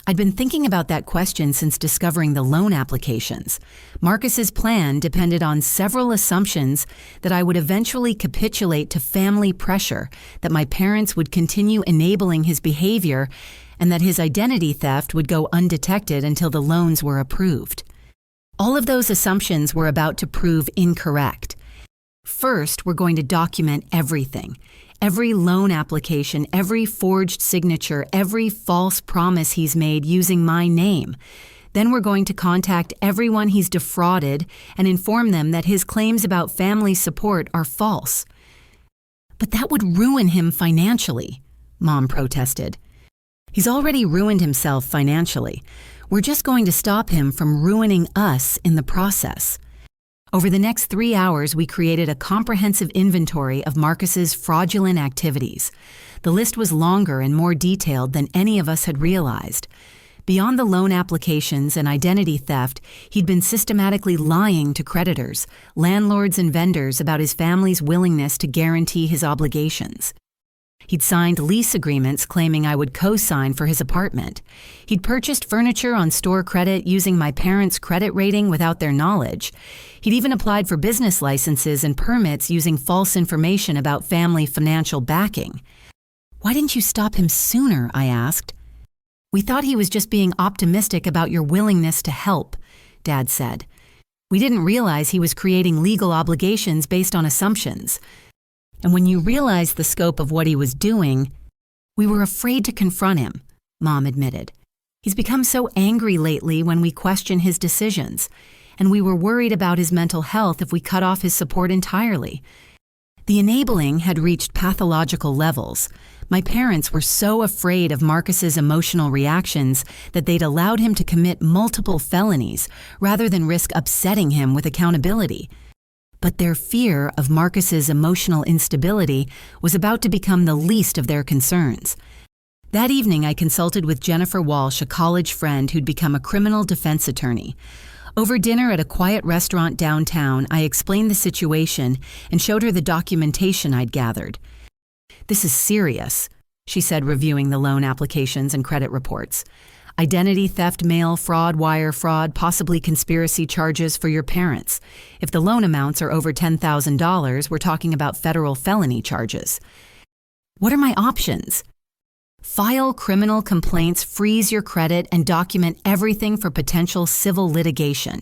I'd been thinking about that question since discovering the loan applications. Marcus's plan depended on several assumptions that I would eventually capitulate to family pressure, that my parents would continue enabling his behavior, and that his identity theft would go undetected until the loans were approved. All of those assumptions were about to prove incorrect. First, we're going to document everything. Every loan application, every forged signature, every false promise he's made using my name. Then we're going to contact everyone he's defrauded and inform them that his claims about family support are false. But that would ruin him financially, Mom protested. He's already ruined himself financially. We're just going to stop him from ruining us in the process. Over the next 3 hours, we created a comprehensive inventory of Marcus's fraudulent activities. The list was longer and more detailed than any of us had realized. Beyond the loan applications and identity theft, he'd been systematically lying to creditors, landlords, and vendors about his family's willingness to guarantee his obligations. He'd signed lease agreements claiming I would co-sign for his apartment. He'd purchased furniture on store credit using my parents' credit rating without their knowledge. He'd even applied for business licenses and permits using false information about family financial backing. Why didn't you stop him sooner? I asked. We thought he was just being optimistic about your willingness to help, Dad said. We didn't realize he was creating legal obligations based on assumptions. And when you realized the scope of what he was doing, we were afraid to confront him, Mom admitted. He's become so angry lately when we question his decisions, and we were worried about his mental health if we cut off his support entirely. The enabling had reached pathological levels. My parents were so afraid of Marcus's emotional reactions that they'd allowed him to commit multiple felonies rather than risk upsetting him with accountability. But their fear of Marcus's emotional instability was about to become the least of their concerns. That evening, I consulted with Jennifer Walsh, a college friend who'd become a criminal defense attorney. Over dinner at a quiet restaurant downtown, I explained the situation and showed her the documentation I'd gathered. "This is serious," she said, reviewing the loan applications and credit reports. Identity theft, mail fraud, wire fraud, possibly conspiracy charges for your parents. If the loan amounts are over $10,000, we're talking about federal felony charges. What are my options? File criminal complaints, freeze your credit, and document everything for potential civil litigation.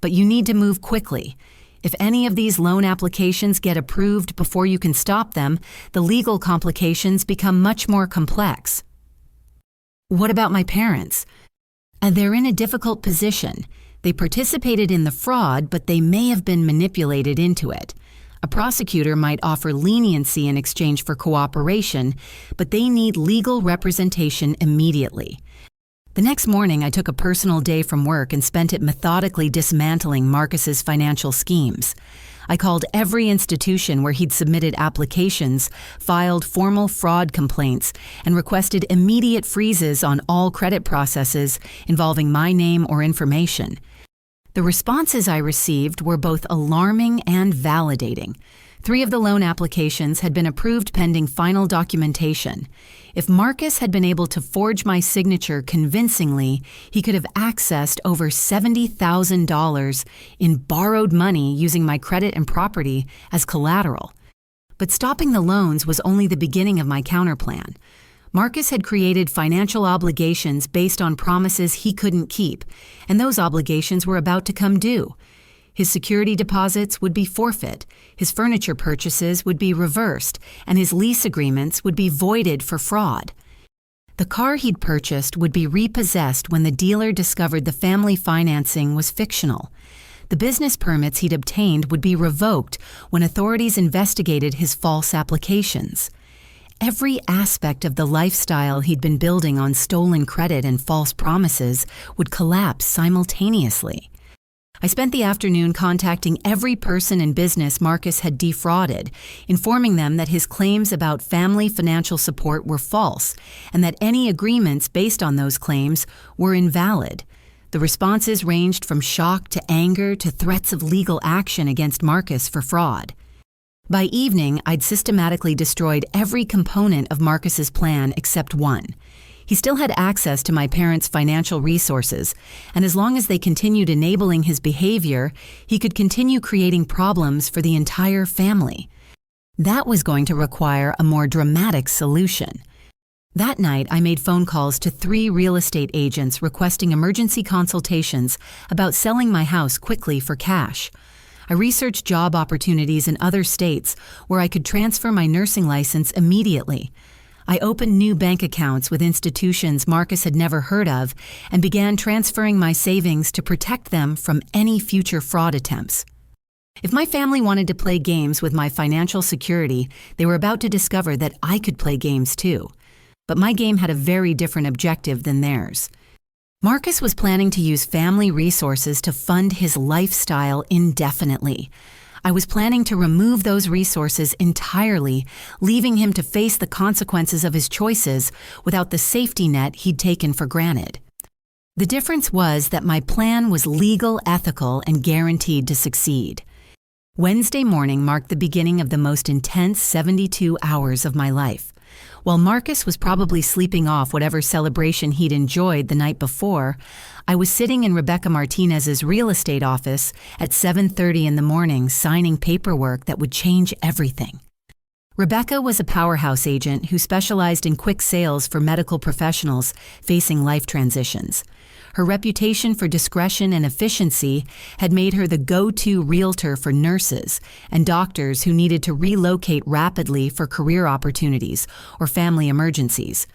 But you need to move quickly. If any of these loan applications get approved before you can stop them, the legal complications become much more complex. What about my parents? They're in a difficult position. They participated in the fraud, but they may have been manipulated into it. A prosecutor might offer leniency in exchange for cooperation, but they need legal representation immediately. The next morning, I took a personal day from work and spent it methodically dismantling Marcus's financial schemes. I called every institution where he'd submitted applications, filed formal fraud complaints, and requested immediate freezes on all credit processes involving my name or information. The responses I received were both alarming and validating. 3 of the loan applications had been approved pending final documentation. If Marcus had been able to forge my signature convincingly, he could have accessed over $70,000 in borrowed money using my credit and property as collateral. But stopping the loans was only the beginning of my counterplan. Marcus had created financial obligations based on promises he couldn't keep, and those obligations were about to come due. His security deposits would be forfeit, his furniture purchases would be reversed, and his lease agreements would be voided for fraud. The car he'd purchased would be repossessed when the dealer discovered the family financing was fictional. The business permits he'd obtained would be revoked when authorities investigated his false applications. Every aspect of the lifestyle he'd been building on stolen credit and false promises would collapse simultaneously. I spent the afternoon contacting every person in business Marcus had defrauded, informing them that his claims about family financial support were false and that any agreements based on those claims were invalid. The responses ranged from shock to anger to threats of legal action against Marcus for fraud. By evening, I'd systematically destroyed every component of Marcus's plan except one. He still had access to my parents' financial resources, and as long as they continued enabling his behavior, he could continue creating problems for the entire family. That was going to require a more dramatic solution. That night, I made phone calls to 3 real estate agents requesting emergency consultations about selling my house quickly for cash. I researched job opportunities in other states where I could transfer my nursing license immediately. I opened new bank accounts with institutions Marcus had never heard of and began transferring my savings to protect them from any future fraud attempts. If my family wanted to play games with my financial security, they were about to discover that I could play games too. But my game had a very different objective than theirs. Marcus was planning to use family resources to fund his lifestyle indefinitely. I was planning to remove those resources entirely, leaving him to face the consequences of his choices without the safety net he'd taken for granted. The difference was that my plan was legal, ethical, and guaranteed to succeed. Wednesday morning marked the beginning of the most intense 72 hours of my life. While Marcus was probably sleeping off whatever celebration he'd enjoyed the night before, I was sitting in Rebecca Martinez's real estate office at 7:30 in the morning signing paperwork that would change everything. Rebecca was a powerhouse agent who specialized in quick sales for medical professionals facing life transitions. Her reputation for discretion and efficiency had made her the go-to realtor for nurses and doctors who needed to relocate rapidly for career opportunities or family emergencies.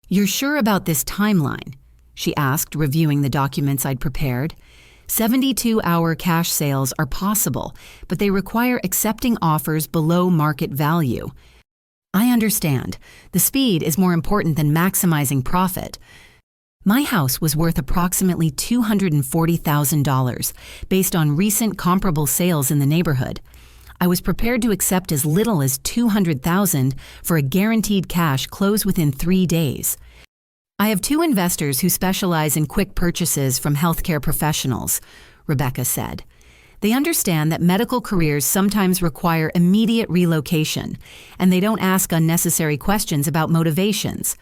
"You're sure about this timeline?" she asked, reviewing the documents I'd prepared. 72-hour cash sales are possible, but they require accepting offers below market value. "I understand. The speed is more important than maximizing profit." My house was worth approximately $240,000 based on recent comparable sales in the neighborhood. I was prepared to accept as little as $200,000 for a guaranteed cash close within 3 days. "I have 2 investors who specialize in quick purchases from healthcare professionals," Rebecca said. "They understand that medical careers sometimes require immediate relocation, and they don't ask unnecessary questions about motivations.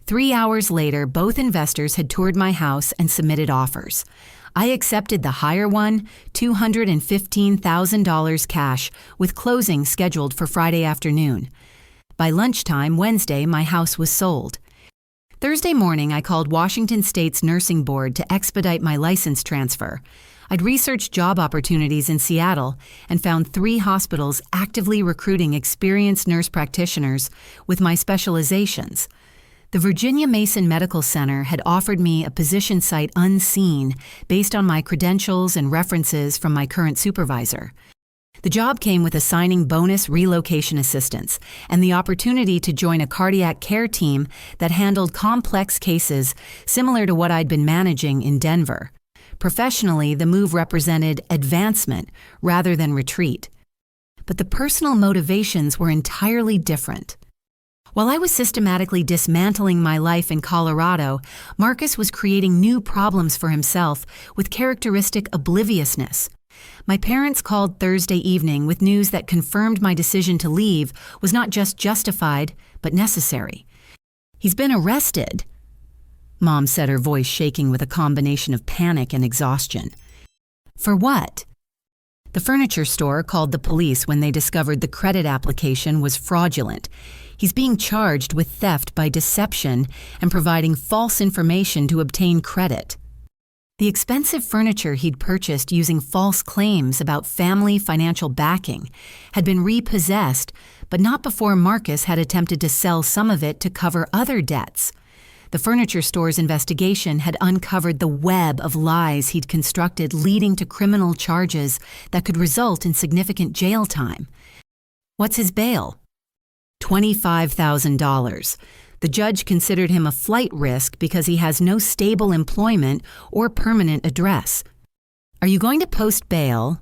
3 hours later, both investors had toured my house and submitted offers. I accepted the higher one, $215,000 cash, with closing scheduled for Friday afternoon. By lunchtime Wednesday, my house was sold. Thursday morning, I called Washington State's nursing board to expedite my license transfer. I'd researched job opportunities in Seattle and found 3 hospitals actively recruiting experienced nurse practitioners with my specializations. The Virginia Mason Medical Center had offered me a position sight unseen based on my credentials and references from my current supervisor. The job came with a signing bonus relocation assistance and the opportunity to join a cardiac care team that handled complex cases similar to what I'd been managing in Denver. Professionally, the move represented advancement rather than retreat. But the personal motivations were entirely different. While I was systematically dismantling my life in Colorado, Marcus was creating new problems for himself with characteristic obliviousness. My parents called Thursday evening with news that confirmed my decision to leave was not just justified, but necessary. "He's been arrested," Mom said, her voice shaking with a combination of panic and exhaustion. "For what?" The furniture store called the police when they discovered the credit application was fraudulent. He's being charged with theft by deception and providing false information to obtain credit. The expensive furniture he'd purchased using false claims about family financial backing had been repossessed, but not before Marcus had attempted to sell some of it to cover other debts. The furniture store's investigation had uncovered the web of lies he'd constructed leading to criminal charges that could result in significant jail time. What's his bail? $25,000. The judge considered him a flight risk because he has no stable employment or permanent address. "Are you going to post bail?"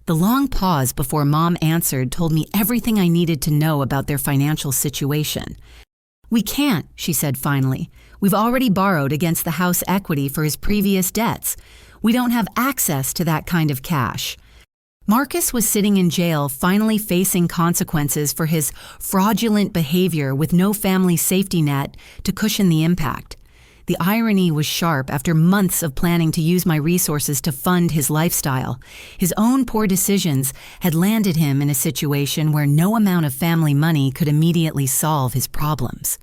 The long pause before Mom answered told me everything I needed to know about their financial situation. "We can't," she said finally. "We've already borrowed against the house equity for his previous debts. We don't have access to that kind of cash." Marcus was sitting in jail, finally facing consequences for his fraudulent behavior with no family safety net to cushion the impact. The irony was sharp after months of planning to use my resources to fund his lifestyle. His own poor decisions had landed him in a situation where no amount of family money could immediately solve his problems.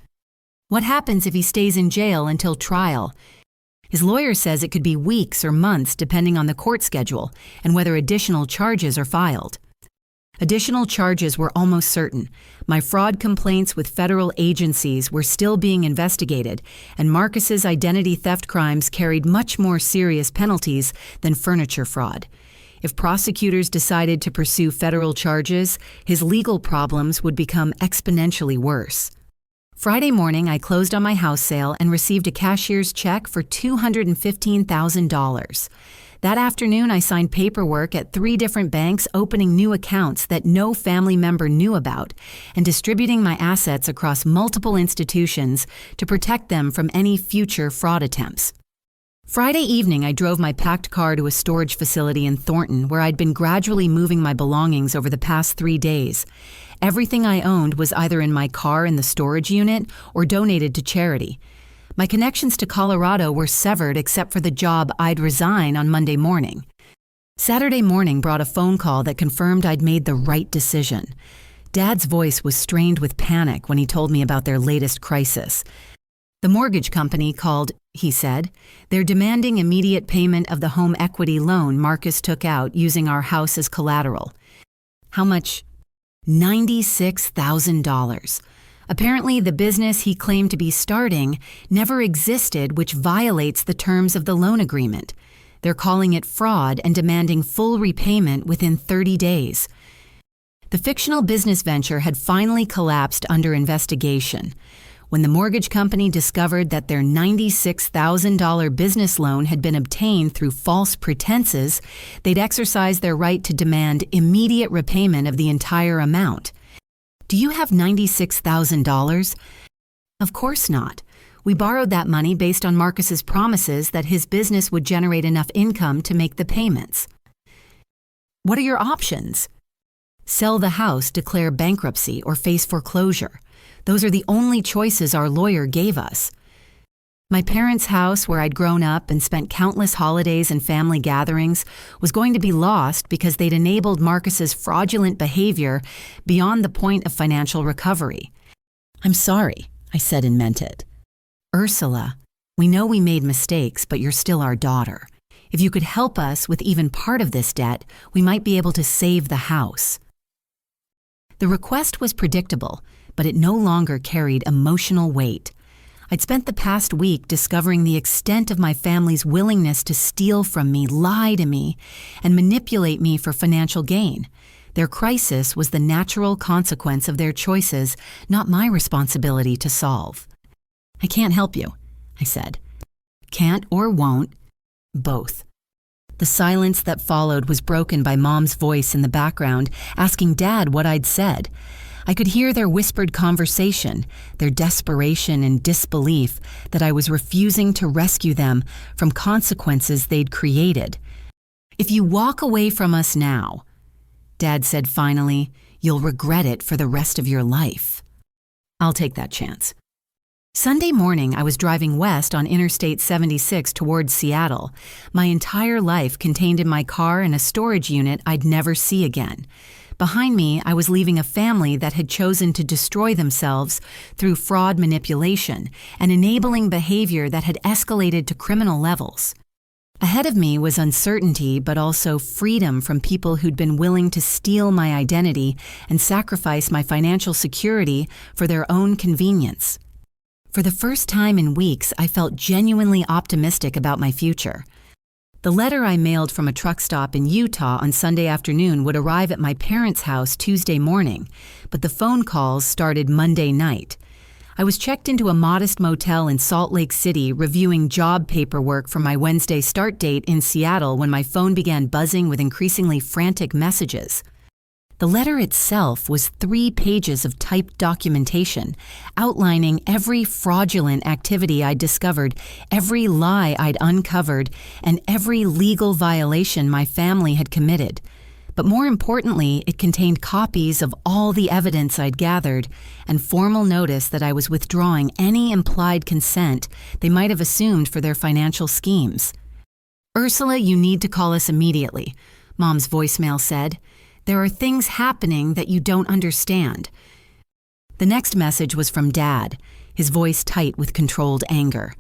What happens if he stays in jail until trial? His lawyer says it could be weeks or months depending on the court schedule and whether additional charges are filed. Additional charges were almost certain. My fraud complaints with federal agencies were still being investigated, and Marcus's identity theft crimes carried much more serious penalties than furniture fraud. If prosecutors decided to pursue federal charges, his legal problems would become exponentially worse. Friday morning, I closed on my house sale and received a cashier's check for $215,000. That afternoon, I signed paperwork at 3 different banks opening new accounts that no family member knew about and distributing my assets across multiple institutions to protect them from any future fraud attempts. Friday evening, I drove my packed car to a storage facility in Thornton where I'd been gradually moving my belongings over the past 3 days. Everything I owned was either in my car in the storage unit or donated to charity. My connections to Colorado were severed except for the job I'd resign on Monday morning. Saturday morning brought a phone call that confirmed I'd made the right decision. Dad's voice was strained with panic when he told me about their latest crisis. The mortgage company called, he said. They're demanding immediate payment of the home equity loan Marcus took out using our house as collateral. How much? $96,000. Apparently, the business he claimed to be starting never existed, which violates the terms of the loan agreement. They're calling it fraud and demanding full repayment within 30 days. The fictional business venture had finally collapsed under investigation. When the mortgage company discovered that their $96,000 business loan had been obtained through false pretenses, they'd exercised their right to demand immediate repayment of the entire amount. Do you have $96,000? Of course not. We borrowed that money based on Marcus's promises that his business would generate enough income to make the payments. What are your options? Sell the house, declare bankruptcy, or face foreclosure. Those are the only choices our lawyer gave us. My parents' house, where I'd grown up and spent countless holidays and family gatherings, was going to be lost because they'd enabled Marcus's fraudulent behavior beyond the point of financial recovery. "I'm sorry," I said and meant it. "Ursula, we know we made mistakes, but you're still our daughter. If you could help us with even part of this debt, we might be able to save the house." The request was predictable, but it no longer carried emotional weight. I'd spent the past week discovering the extent of my family's willingness to steal from me, lie to me, and manipulate me for financial gain. Their crisis was the natural consequence of their choices, not my responsibility to solve. "I can't help you," I said. "Can't or won't, both." The silence that followed was broken by Mom's voice in the background, asking Dad what I'd said. I could hear their whispered conversation, their desperation and disbelief that I was refusing to rescue them from consequences they'd created. "If you walk away from us now," Dad said finally, "you'll regret it for the rest of your life." "I'll take that chance." Sunday morning, I was driving west on Interstate 76 towards Seattle, my entire life contained in my car in a storage unit I'd never see again. Behind me, I was leaving a family that had chosen to destroy themselves through fraud manipulation and enabling behavior that had escalated to criminal levels. Ahead of me was uncertainty, but also freedom from people who'd been willing to steal my identity and sacrifice my financial security for their own convenience. For the first time in weeks, I felt genuinely optimistic about my future. The letter I mailed from a truck stop in Utah on Sunday afternoon would arrive at my parents' house Tuesday morning, but the phone calls started Monday night. I was checked into a modest motel in Salt Lake City reviewing job paperwork for my Wednesday start date in Seattle when my phone began buzzing with increasingly frantic messages. The letter itself was 3 pages of typed documentation, outlining every fraudulent activity I'd discovered, every lie I'd uncovered, and every legal violation my family had committed. But more importantly, it contained copies of all the evidence I'd gathered and formal notice that I was withdrawing any implied consent they might have assumed for their financial schemes. "Ursula, you need to call us immediately," Mom's voicemail said. "There are things happening that you don't understand." The next message was from Dad, his voice tight with controlled anger.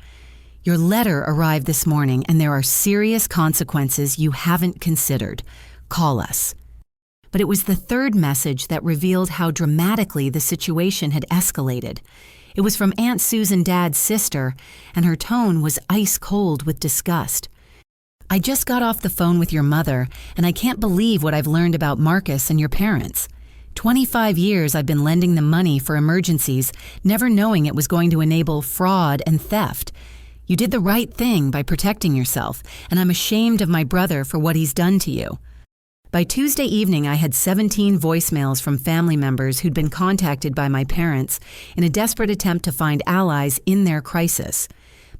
"Your letter arrived this morning and there are serious consequences you haven't considered. Call us." But it was the third message that revealed how dramatically the situation had escalated. It was from Aunt Susan, Dad's sister, and her tone was ice cold with disgust. "I just got off the phone with your mother, and I can't believe what I've learned about Marcus and your parents. 25 years I've been lending them money for emergencies, never knowing it was going to enable fraud and theft. You did the right thing by protecting yourself, and I'm ashamed of my brother for what he's done to you." By Tuesday evening, I had 17 voicemails from family members who'd been contacted by my parents in a desperate attempt to find allies in their crisis.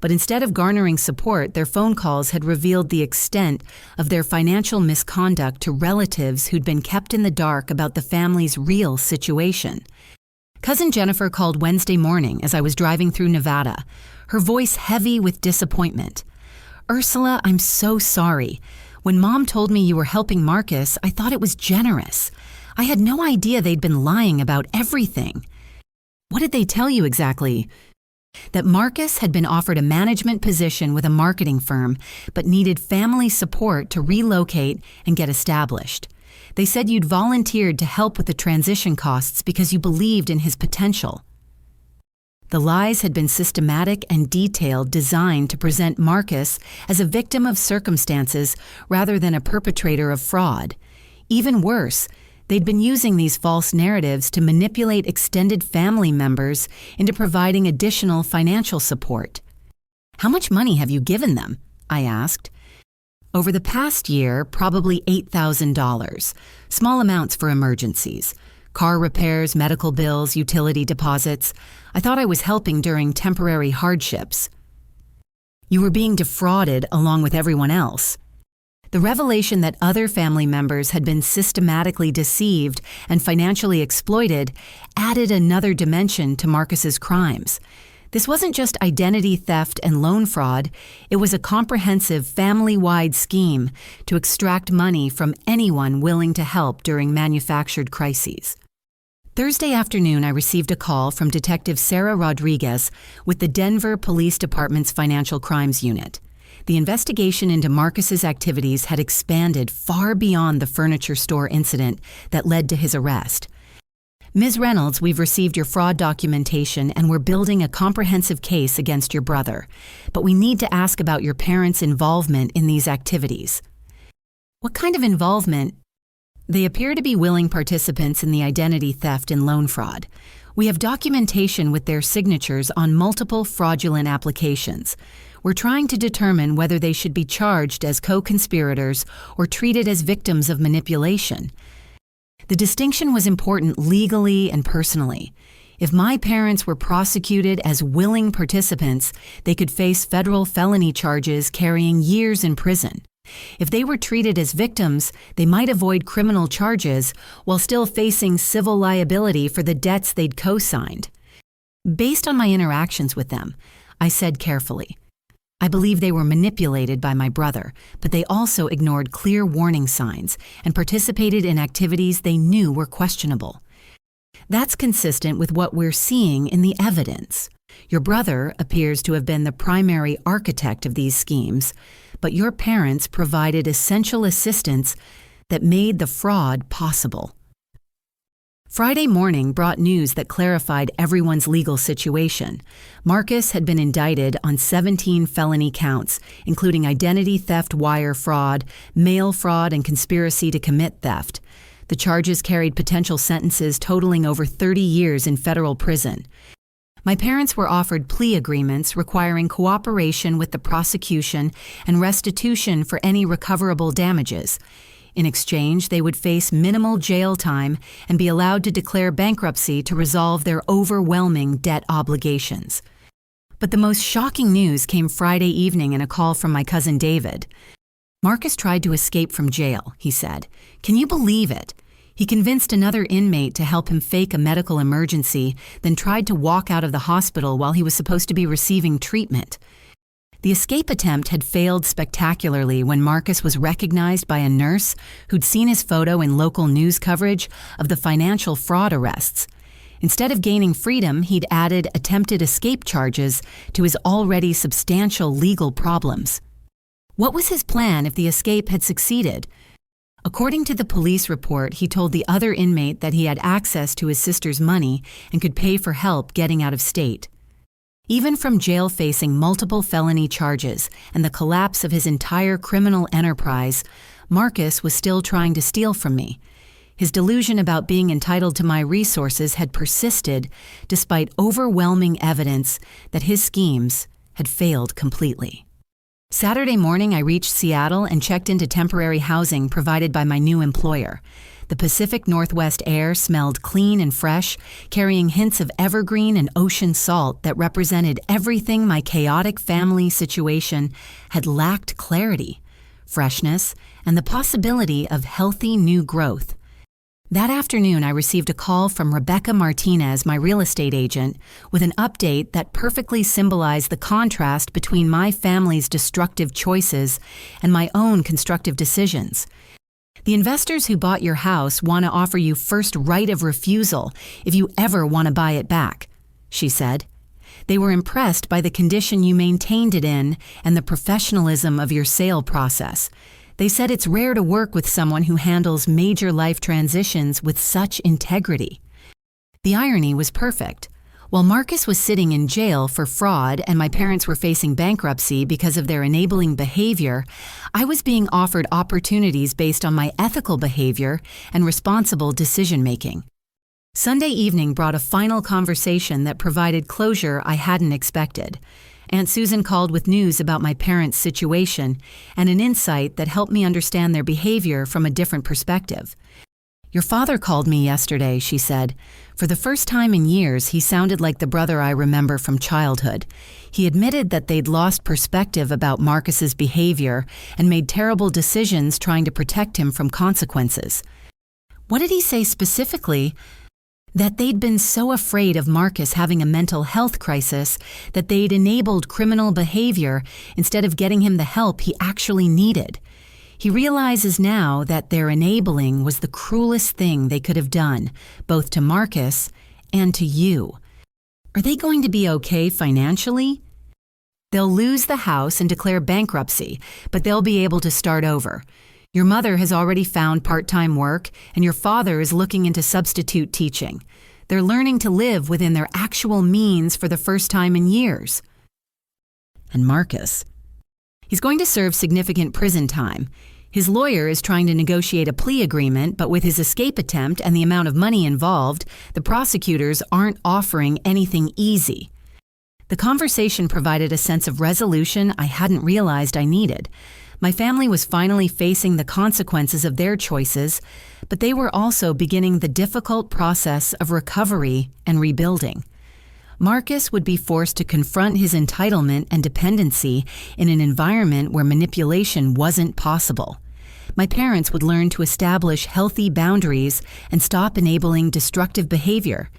But instead of garnering support, their phone calls had revealed the extent of their financial misconduct to relatives who'd been kept in the dark about the family's real situation. Cousin Jennifer called Wednesday morning as I was driving through Nevada, her voice heavy with disappointment. "Ursula, I'm so sorry. When Mom told me you were helping Marcus, I thought it was generous. I had no idea they'd been lying about everything." "What did they tell you exactly?" "That Marcus had been offered a management position with a marketing firm, but needed family support to relocate and get established. They said you'd volunteered to help with the transition costs because you believed in his potential." The lies had been systematic and detailed, designed to present Marcus as a victim of circumstances rather than a perpetrator of fraud. Even worse, they'd been using these false narratives to manipulate extended family members into providing additional financial support. "How much money have you given them?" I asked. "Over the past year, probably $8,000, small amounts for emergencies. Car repairs, medical bills, utility deposits. I thought I was helping during temporary hardships." "You were being defrauded along with everyone else." The revelation that other family members had been systematically deceived and financially exploited added another dimension to Marcus's crimes. This wasn't just identity theft and loan fraud, it was a comprehensive family-wide scheme to extract money from anyone willing to help during manufactured crises. Thursday afternoon, I received a call from Detective Sarah Rodriguez with the Denver Police Department's Financial Crimes Unit. The investigation into Marcus's activities had expanded far beyond the furniture store incident that led to his arrest. Ms. Reynolds, we've received your fraud documentation and we're building a comprehensive case against your brother. But we need to ask about your parents' involvement in these activities. What kind of involvement? They appear to be willing participants in the identity theft and loan fraud. We have documentation with their signatures on multiple fraudulent applications. We're trying to determine whether they should be charged as co-conspirators or treated as victims of manipulation. The distinction was important legally and personally. If my parents were prosecuted as willing participants, they could face federal felony charges carrying years in prison. If they were treated as victims, they might avoid criminal charges while still facing civil liability for the debts they'd co-signed. Based on my interactions with them, I said carefully, I believe they were manipulated by my brother, but they also ignored clear warning signs and participated in activities they knew were questionable. That's consistent with what we're seeing in the evidence. Your brother appears to have been the primary architect of these schemes, but your parents provided essential assistance that made the fraud possible. Friday morning brought news that clarified everyone's legal situation. Marcus had been indicted on 17 felony counts, including identity theft, wire fraud, mail fraud, and conspiracy to commit theft. The charges carried potential sentences totaling over 30 years in federal prison. My parents were offered plea agreements requiring cooperation with the prosecution and restitution for any recoverable damages. In exchange, they would face minimal jail time and be allowed to declare bankruptcy to resolve their overwhelming debt obligations. But the most shocking news came Friday evening in a call from my cousin David. Marcus tried to escape from jail, he said. Can you believe it? He convinced another inmate to help him fake a medical emergency, then tried to walk out of the hospital while he was supposed to be receiving treatment. The escape attempt had failed spectacularly when Marcus was recognized by a nurse who'd seen his photo in local news coverage of the financial fraud arrests. Instead of gaining freedom, he'd added attempted escape charges to his already substantial legal problems. What was his plan if the escape had succeeded? According to the police report, he told the other inmate that he had access to his sister's money and could pay for help getting out of state. Even from jail facing multiple felony charges and the collapse of his entire criminal enterprise, Marcus was still trying to steal from me. His delusion about being entitled to my resources had persisted despite overwhelming evidence that his schemes had failed completely. Saturday morning, I reached Seattle and checked into temporary housing provided by my new employer. The Pacific Northwest air smelled clean and fresh, carrying hints of evergreen and ocean salt that represented everything my chaotic family situation had lacked: clarity, freshness, and the possibility of healthy new growth. That afternoon, I received a call from Rebecca Martinez, my real estate agent, with an update that perfectly symbolized the contrast between my family's destructive choices and my own constructive decisions. The investors who bought your house want to offer you first right of refusal if you ever want to buy it back, she said. They were impressed by the condition you maintained it in and the professionalism of your sale process. They said it's rare to work with someone who handles major life transitions with such integrity. The irony was perfect. While Marcus was sitting in jail for fraud and my parents were facing bankruptcy because of their enabling behavior, I was being offered opportunities based on my ethical behavior and responsible decision-making. Sunday evening brought a final conversation that provided closure I hadn't expected. Aunt Susan called with news about my parents' situation and an insight that helped me understand their behavior from a different perspective. "Your father called me yesterday," she said. For the first time in years, he sounded like the brother I remember from childhood. He admitted that they'd lost perspective about Marcus's behavior and made terrible decisions trying to protect him from consequences. What did he say specifically? That they'd been so afraid of Marcus having a mental health crisis that they'd enabled criminal behavior instead of getting him the help he actually needed. He realizes now that their enabling was the cruelest thing they could have done, both to Marcus and to you. Are they going to be okay financially? They'll lose the house and declare bankruptcy, but they'll be able to start over. Your mother has already found part-time work, and your father is looking into substitute teaching. They're learning to live within their actual means for the first time in years. And Marcus? He's going to serve significant prison time. His lawyer is trying to negotiate a plea agreement, but with his escape attempt and the amount of money involved, the prosecutors aren't offering anything easy. The conversation provided a sense of resolution I hadn't realized I needed. My family was finally facing the consequences of their choices, but they were also beginning the difficult process of recovery and rebuilding. Marcus would be forced to confront his entitlement and dependency in an environment where manipulation wasn't possible. My parents would learn to establish healthy boundaries and stop enabling destructive behavior.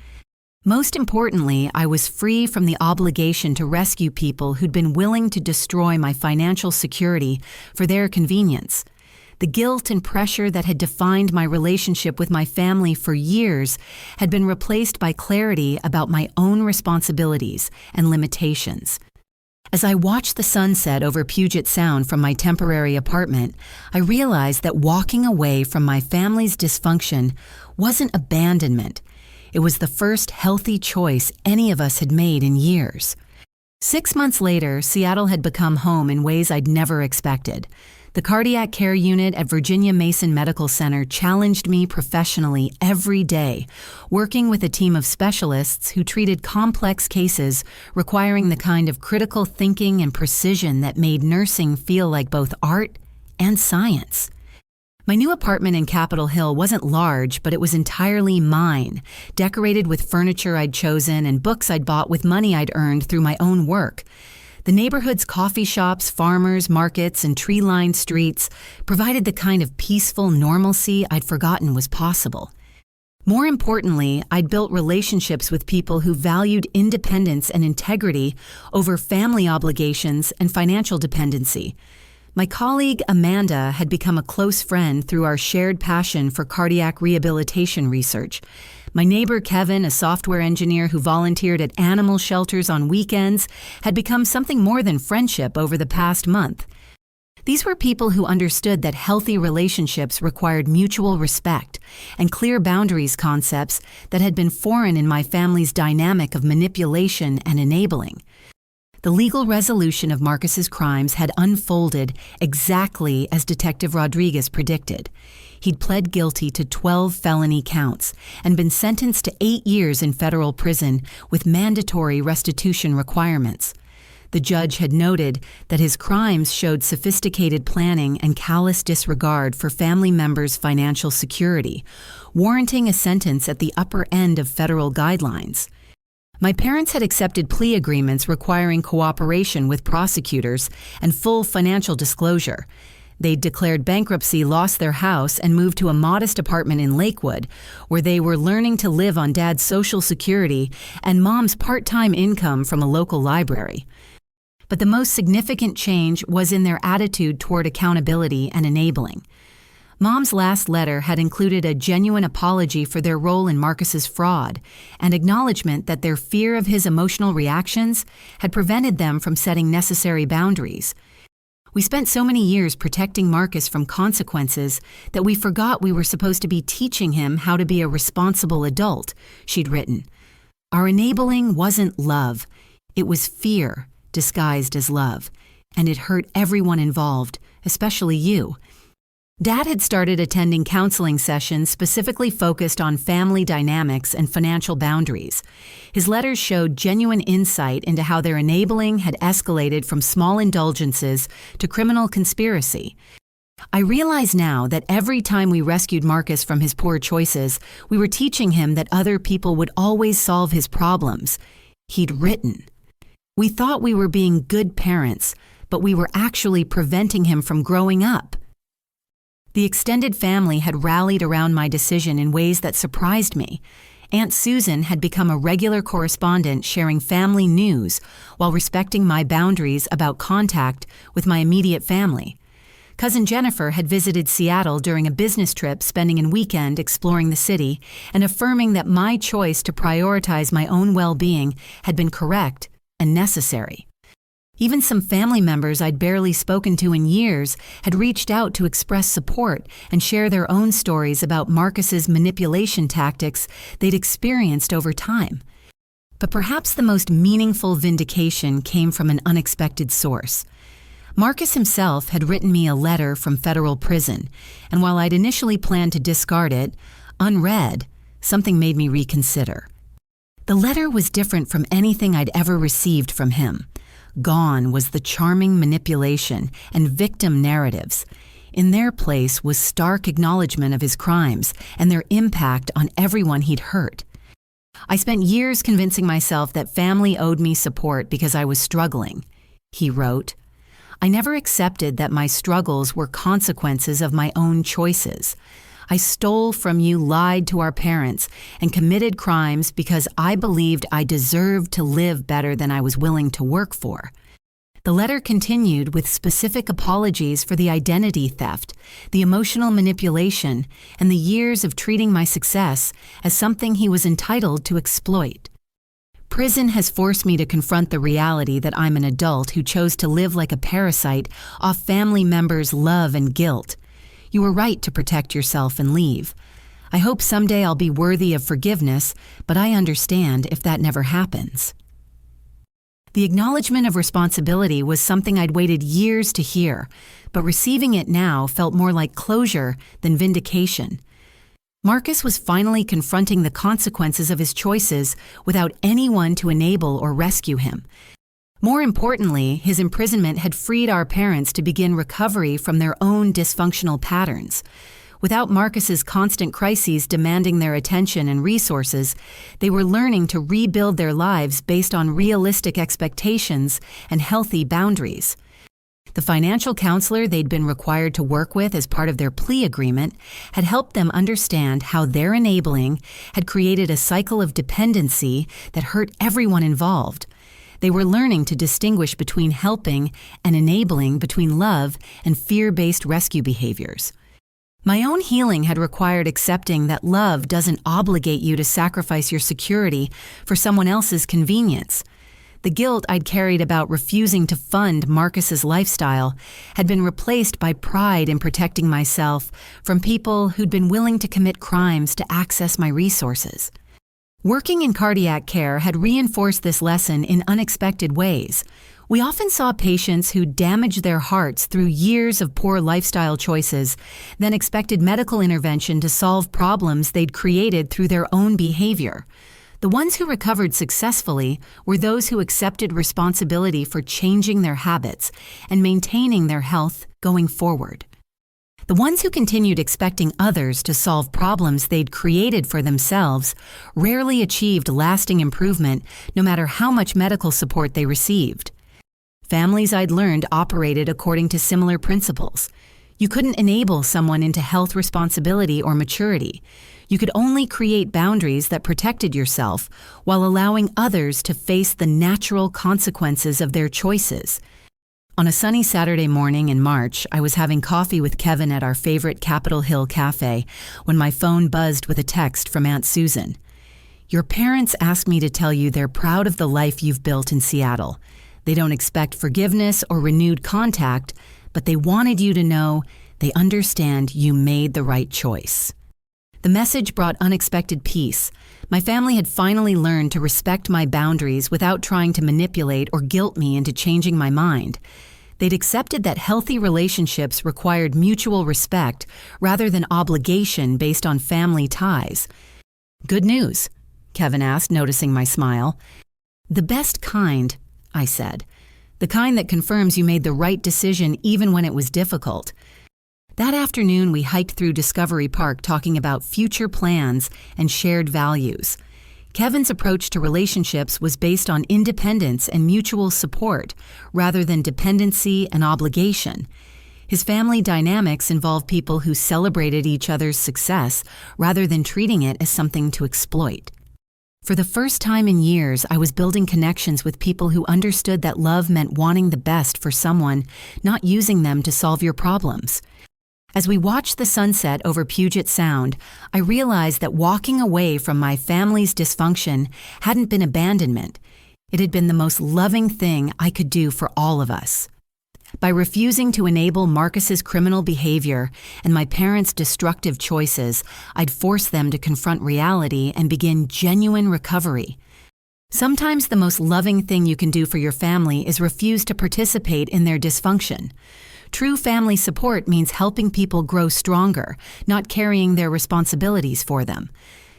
Most importantly, I was free from the obligation to rescue people who'd been willing to destroy my financial security for their convenience. The guilt and pressure that had defined my relationship with my family for years had been replaced by clarity about my own responsibilities and limitations. As I watched the sunset over Puget Sound from my temporary apartment, I realized that walking away from my family's dysfunction wasn't abandonment. It was the first healthy choice any of us had made in years. 6 months later, Seattle had become home in ways I'd never expected. The cardiac care unit at Virginia Mason Medical Center challenged me professionally every day, working with a team of specialists who treated complex cases requiring the kind of critical thinking and precision that made nursing feel like both art and science. My new apartment in Capitol Hill wasn't large, but it was entirely mine, decorated with furniture I'd chosen and books I'd bought with money I'd earned through my own work. The neighborhood's coffee shops, farmers, markets, and tree-lined streets provided the kind of peaceful normalcy I'd forgotten was possible. More importantly, I'd built relationships with people who valued independence and integrity over family obligations and financial dependency. My colleague Amanda had become a close friend through our shared passion for cardiac rehabilitation research. My neighbor Kevin, a software engineer who volunteered at animal shelters on weekends, had become something more than friendship over the past month. These were people who understood that healthy relationships required mutual respect and clear boundaries concepts that had been foreign in my family's dynamic of manipulation and enabling. The legal resolution of Marcus's crimes had unfolded exactly as Detective Rodriguez predicted. He'd pled guilty to 12 felony counts and been sentenced to 8 years in federal prison with mandatory restitution requirements. The judge had noted that his crimes showed sophisticated planning and callous disregard for family members' financial security, warranting a sentence at the upper end of federal guidelines. My parents had accepted plea agreements requiring cooperation with prosecutors and full financial disclosure. They'd declared bankruptcy, lost their house, and moved to a modest apartment in Lakewood, where they were learning to live on Dad's Social Security and Mom's part-time income from a local library. But the most significant change was in their attitude toward accountability and enabling. Mom's last letter had included a genuine apology for their role in Marcus's fraud and acknowledgement that their fear of his emotional reactions had prevented them from setting necessary boundaries. We spent so many years protecting Marcus from consequences that we forgot we were supposed to be teaching him how to be a responsible adult, she'd written. Our enabling wasn't love. It was fear disguised as love, and it hurt everyone involved, especially you. Dad had started attending counseling sessions specifically focused on family dynamics and financial boundaries. His letters showed genuine insight into how their enabling had escalated from small indulgences to criminal conspiracy. I realize now that every time we rescued Marcus from his poor choices, we were teaching him that other people would always solve his problems. He'd written. We thought we were being good parents, but we were actually preventing him from growing up. The extended family had rallied around my decision in ways that surprised me. Aunt Susan had become a regular correspondent sharing family news while respecting my boundaries about contact with my immediate family. Cousin Jennifer had visited Seattle during a business trip, spending a weekend exploring the city and affirming that my choice to prioritize my own well-being had been correct and necessary. Even some family members I'd barely spoken to in years had reached out to express support and share their own stories about Marcus's manipulation tactics they'd experienced over time. But perhaps the most meaningful vindication came from an unexpected source. Marcus himself had written me a letter from federal prison, and while I'd initially planned to discard it, unread, something made me reconsider. The letter was different from anything I'd ever received from him. Gone was the charming manipulation and victim narratives. In their place was stark acknowledgement of his crimes and their impact on everyone he'd hurt. I spent years convincing myself that family owed me support because I was struggling, he wrote. I never accepted that my struggles were consequences of my own choices. I stole from you, lied to our parents, and committed crimes because I believed I deserved to live better than I was willing to work for. The letter continued with specific apologies for the identity theft, the emotional manipulation, and the years of treating my success as something he was entitled to exploit. Prison has forced me to confront the reality that I'm an adult who chose to live like a parasite off family members' love and guilt. You were right to protect yourself and leave. I hope someday I'll be worthy of forgiveness, but I understand if that never happens. The acknowledgement of responsibility was something I'd waited years to hear, but receiving it now felt more like closure than vindication. Marcus was finally confronting the consequences of his choices without anyone to enable or rescue him. More importantly, his imprisonment had freed our parents to begin recovery from their own dysfunctional patterns. Without Marcus's constant crises demanding their attention and resources, they were learning to rebuild their lives based on realistic expectations and healthy boundaries. The financial counselor they'd been required to work with as part of their plea agreement had helped them understand how their enabling had created a cycle of dependency that hurt everyone involved. They were learning to distinguish between helping and enabling, between love and fear-based rescue behaviors. My own healing had required accepting that love doesn't obligate you to sacrifice your security for someone else's convenience. The guilt I'd carried about refusing to fund Marcus's lifestyle had been replaced by pride in protecting myself from people who'd been willing to commit crimes to access my resources. Working in cardiac care had reinforced this lesson in unexpected ways. We often saw patients who damaged their hearts through years of poor lifestyle choices, then expected medical intervention to solve problems they'd created through their own behavior. The ones who recovered successfully were those who accepted responsibility for changing their habits and maintaining their health going forward. The ones who continued expecting others to solve problems they'd created for themselves rarely achieved lasting improvement, no matter how much medical support they received. Families I'd learned operated according to similar principles. You couldn't enable someone into health responsibility or maturity. You could only create boundaries that protected yourself while allowing others to face the natural consequences of their choices. On a sunny Saturday morning in March, I was having coffee with Kevin at our favorite Capitol Hill cafe when my phone buzzed with a text from Aunt Susan. Your parents asked me to tell you they're proud of the life you've built in Seattle. They don't expect forgiveness or renewed contact, but they wanted you to know they understand you made the right choice. The message brought unexpected peace. My family had finally learned to respect my boundaries without trying to manipulate or guilt me into changing my mind. They'd accepted that healthy relationships required mutual respect rather than obligation based on family ties. Good news, Kevin asked, noticing my smile. The best kind, I said. The kind that confirms you made the right decision even when it was difficult. That afternoon, we hiked through Discovery Park talking about future plans and shared values. Kevin's approach to relationships was based on independence and mutual support rather than dependency and obligation. His family dynamics involved people who celebrated each other's success rather than treating it as something to exploit. For the first time in years, I was building connections with people who understood that love meant wanting the best for someone, not using them to solve your problems. As we watched the sunset over Puget Sound, I realized that walking away from my family's dysfunction hadn't been abandonment. It had been the most loving thing I could do for all of us. By refusing to enable Marcus's criminal behavior and my parents' destructive choices, I'd forced them to confront reality and begin genuine recovery. Sometimes the most loving thing you can do for your family is refuse to participate in their dysfunction. True family support means helping people grow stronger, not carrying their responsibilities for them.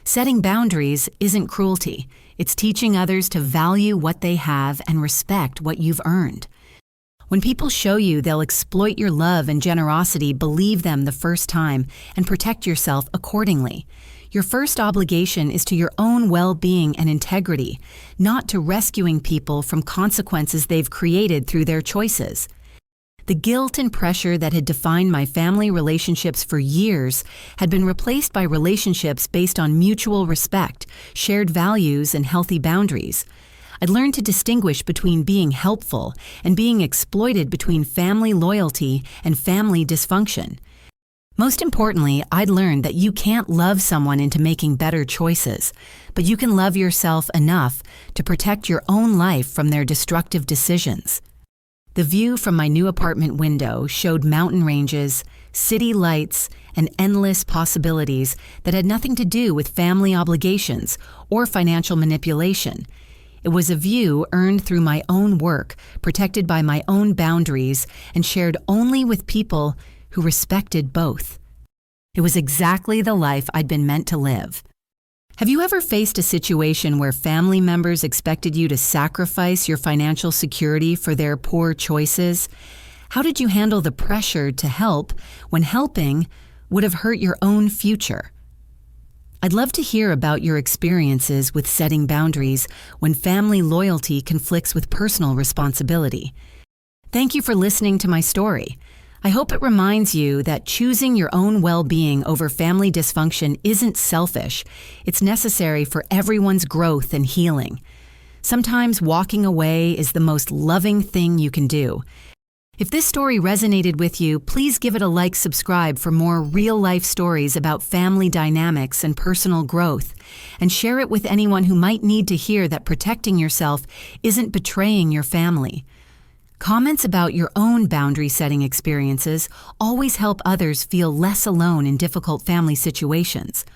Setting boundaries isn't cruelty. It's teaching others to value what they have and respect what you've earned. When people show you they'll exploit your love and generosity, believe them the first time and protect yourself accordingly. Your first obligation is to your own well-being and integrity, not to rescuing people from consequences they've created through their choices. The guilt and pressure that had defined my family relationships for years had been replaced by relationships based on mutual respect, shared values, and healthy boundaries. I'd learned to distinguish between being helpful and being exploited, between family loyalty and family dysfunction. Most importantly, I'd learned that you can't love someone into making better choices, but you can love yourself enough to protect your own life from their destructive decisions. The view from my new apartment window showed mountain ranges, city lights, and endless possibilities that had nothing to do with family obligations or financial manipulation. It was a view earned through my own work, protected by my own boundaries, and shared only with people who respected both. It was exactly the life I'd been meant to live. Have you ever faced a situation where family members expected you to sacrifice your financial security for their poor choices? How did you handle the pressure to help when helping would have hurt your own future? I'd love to hear about your experiences with setting boundaries when family loyalty conflicts with personal responsibility. Thank you for listening to my story. I hope it reminds you that choosing your own well-being over family dysfunction isn't selfish. It's necessary for everyone's growth and healing. Sometimes walking away is the most loving thing you can do. If this story resonated with you, please give it a like, subscribe for more real-life stories about family dynamics and personal growth, and share it with anyone who might need to hear that protecting yourself isn't betraying your family. Comments about your own boundary-setting experiences always help others feel less alone in difficult family situations.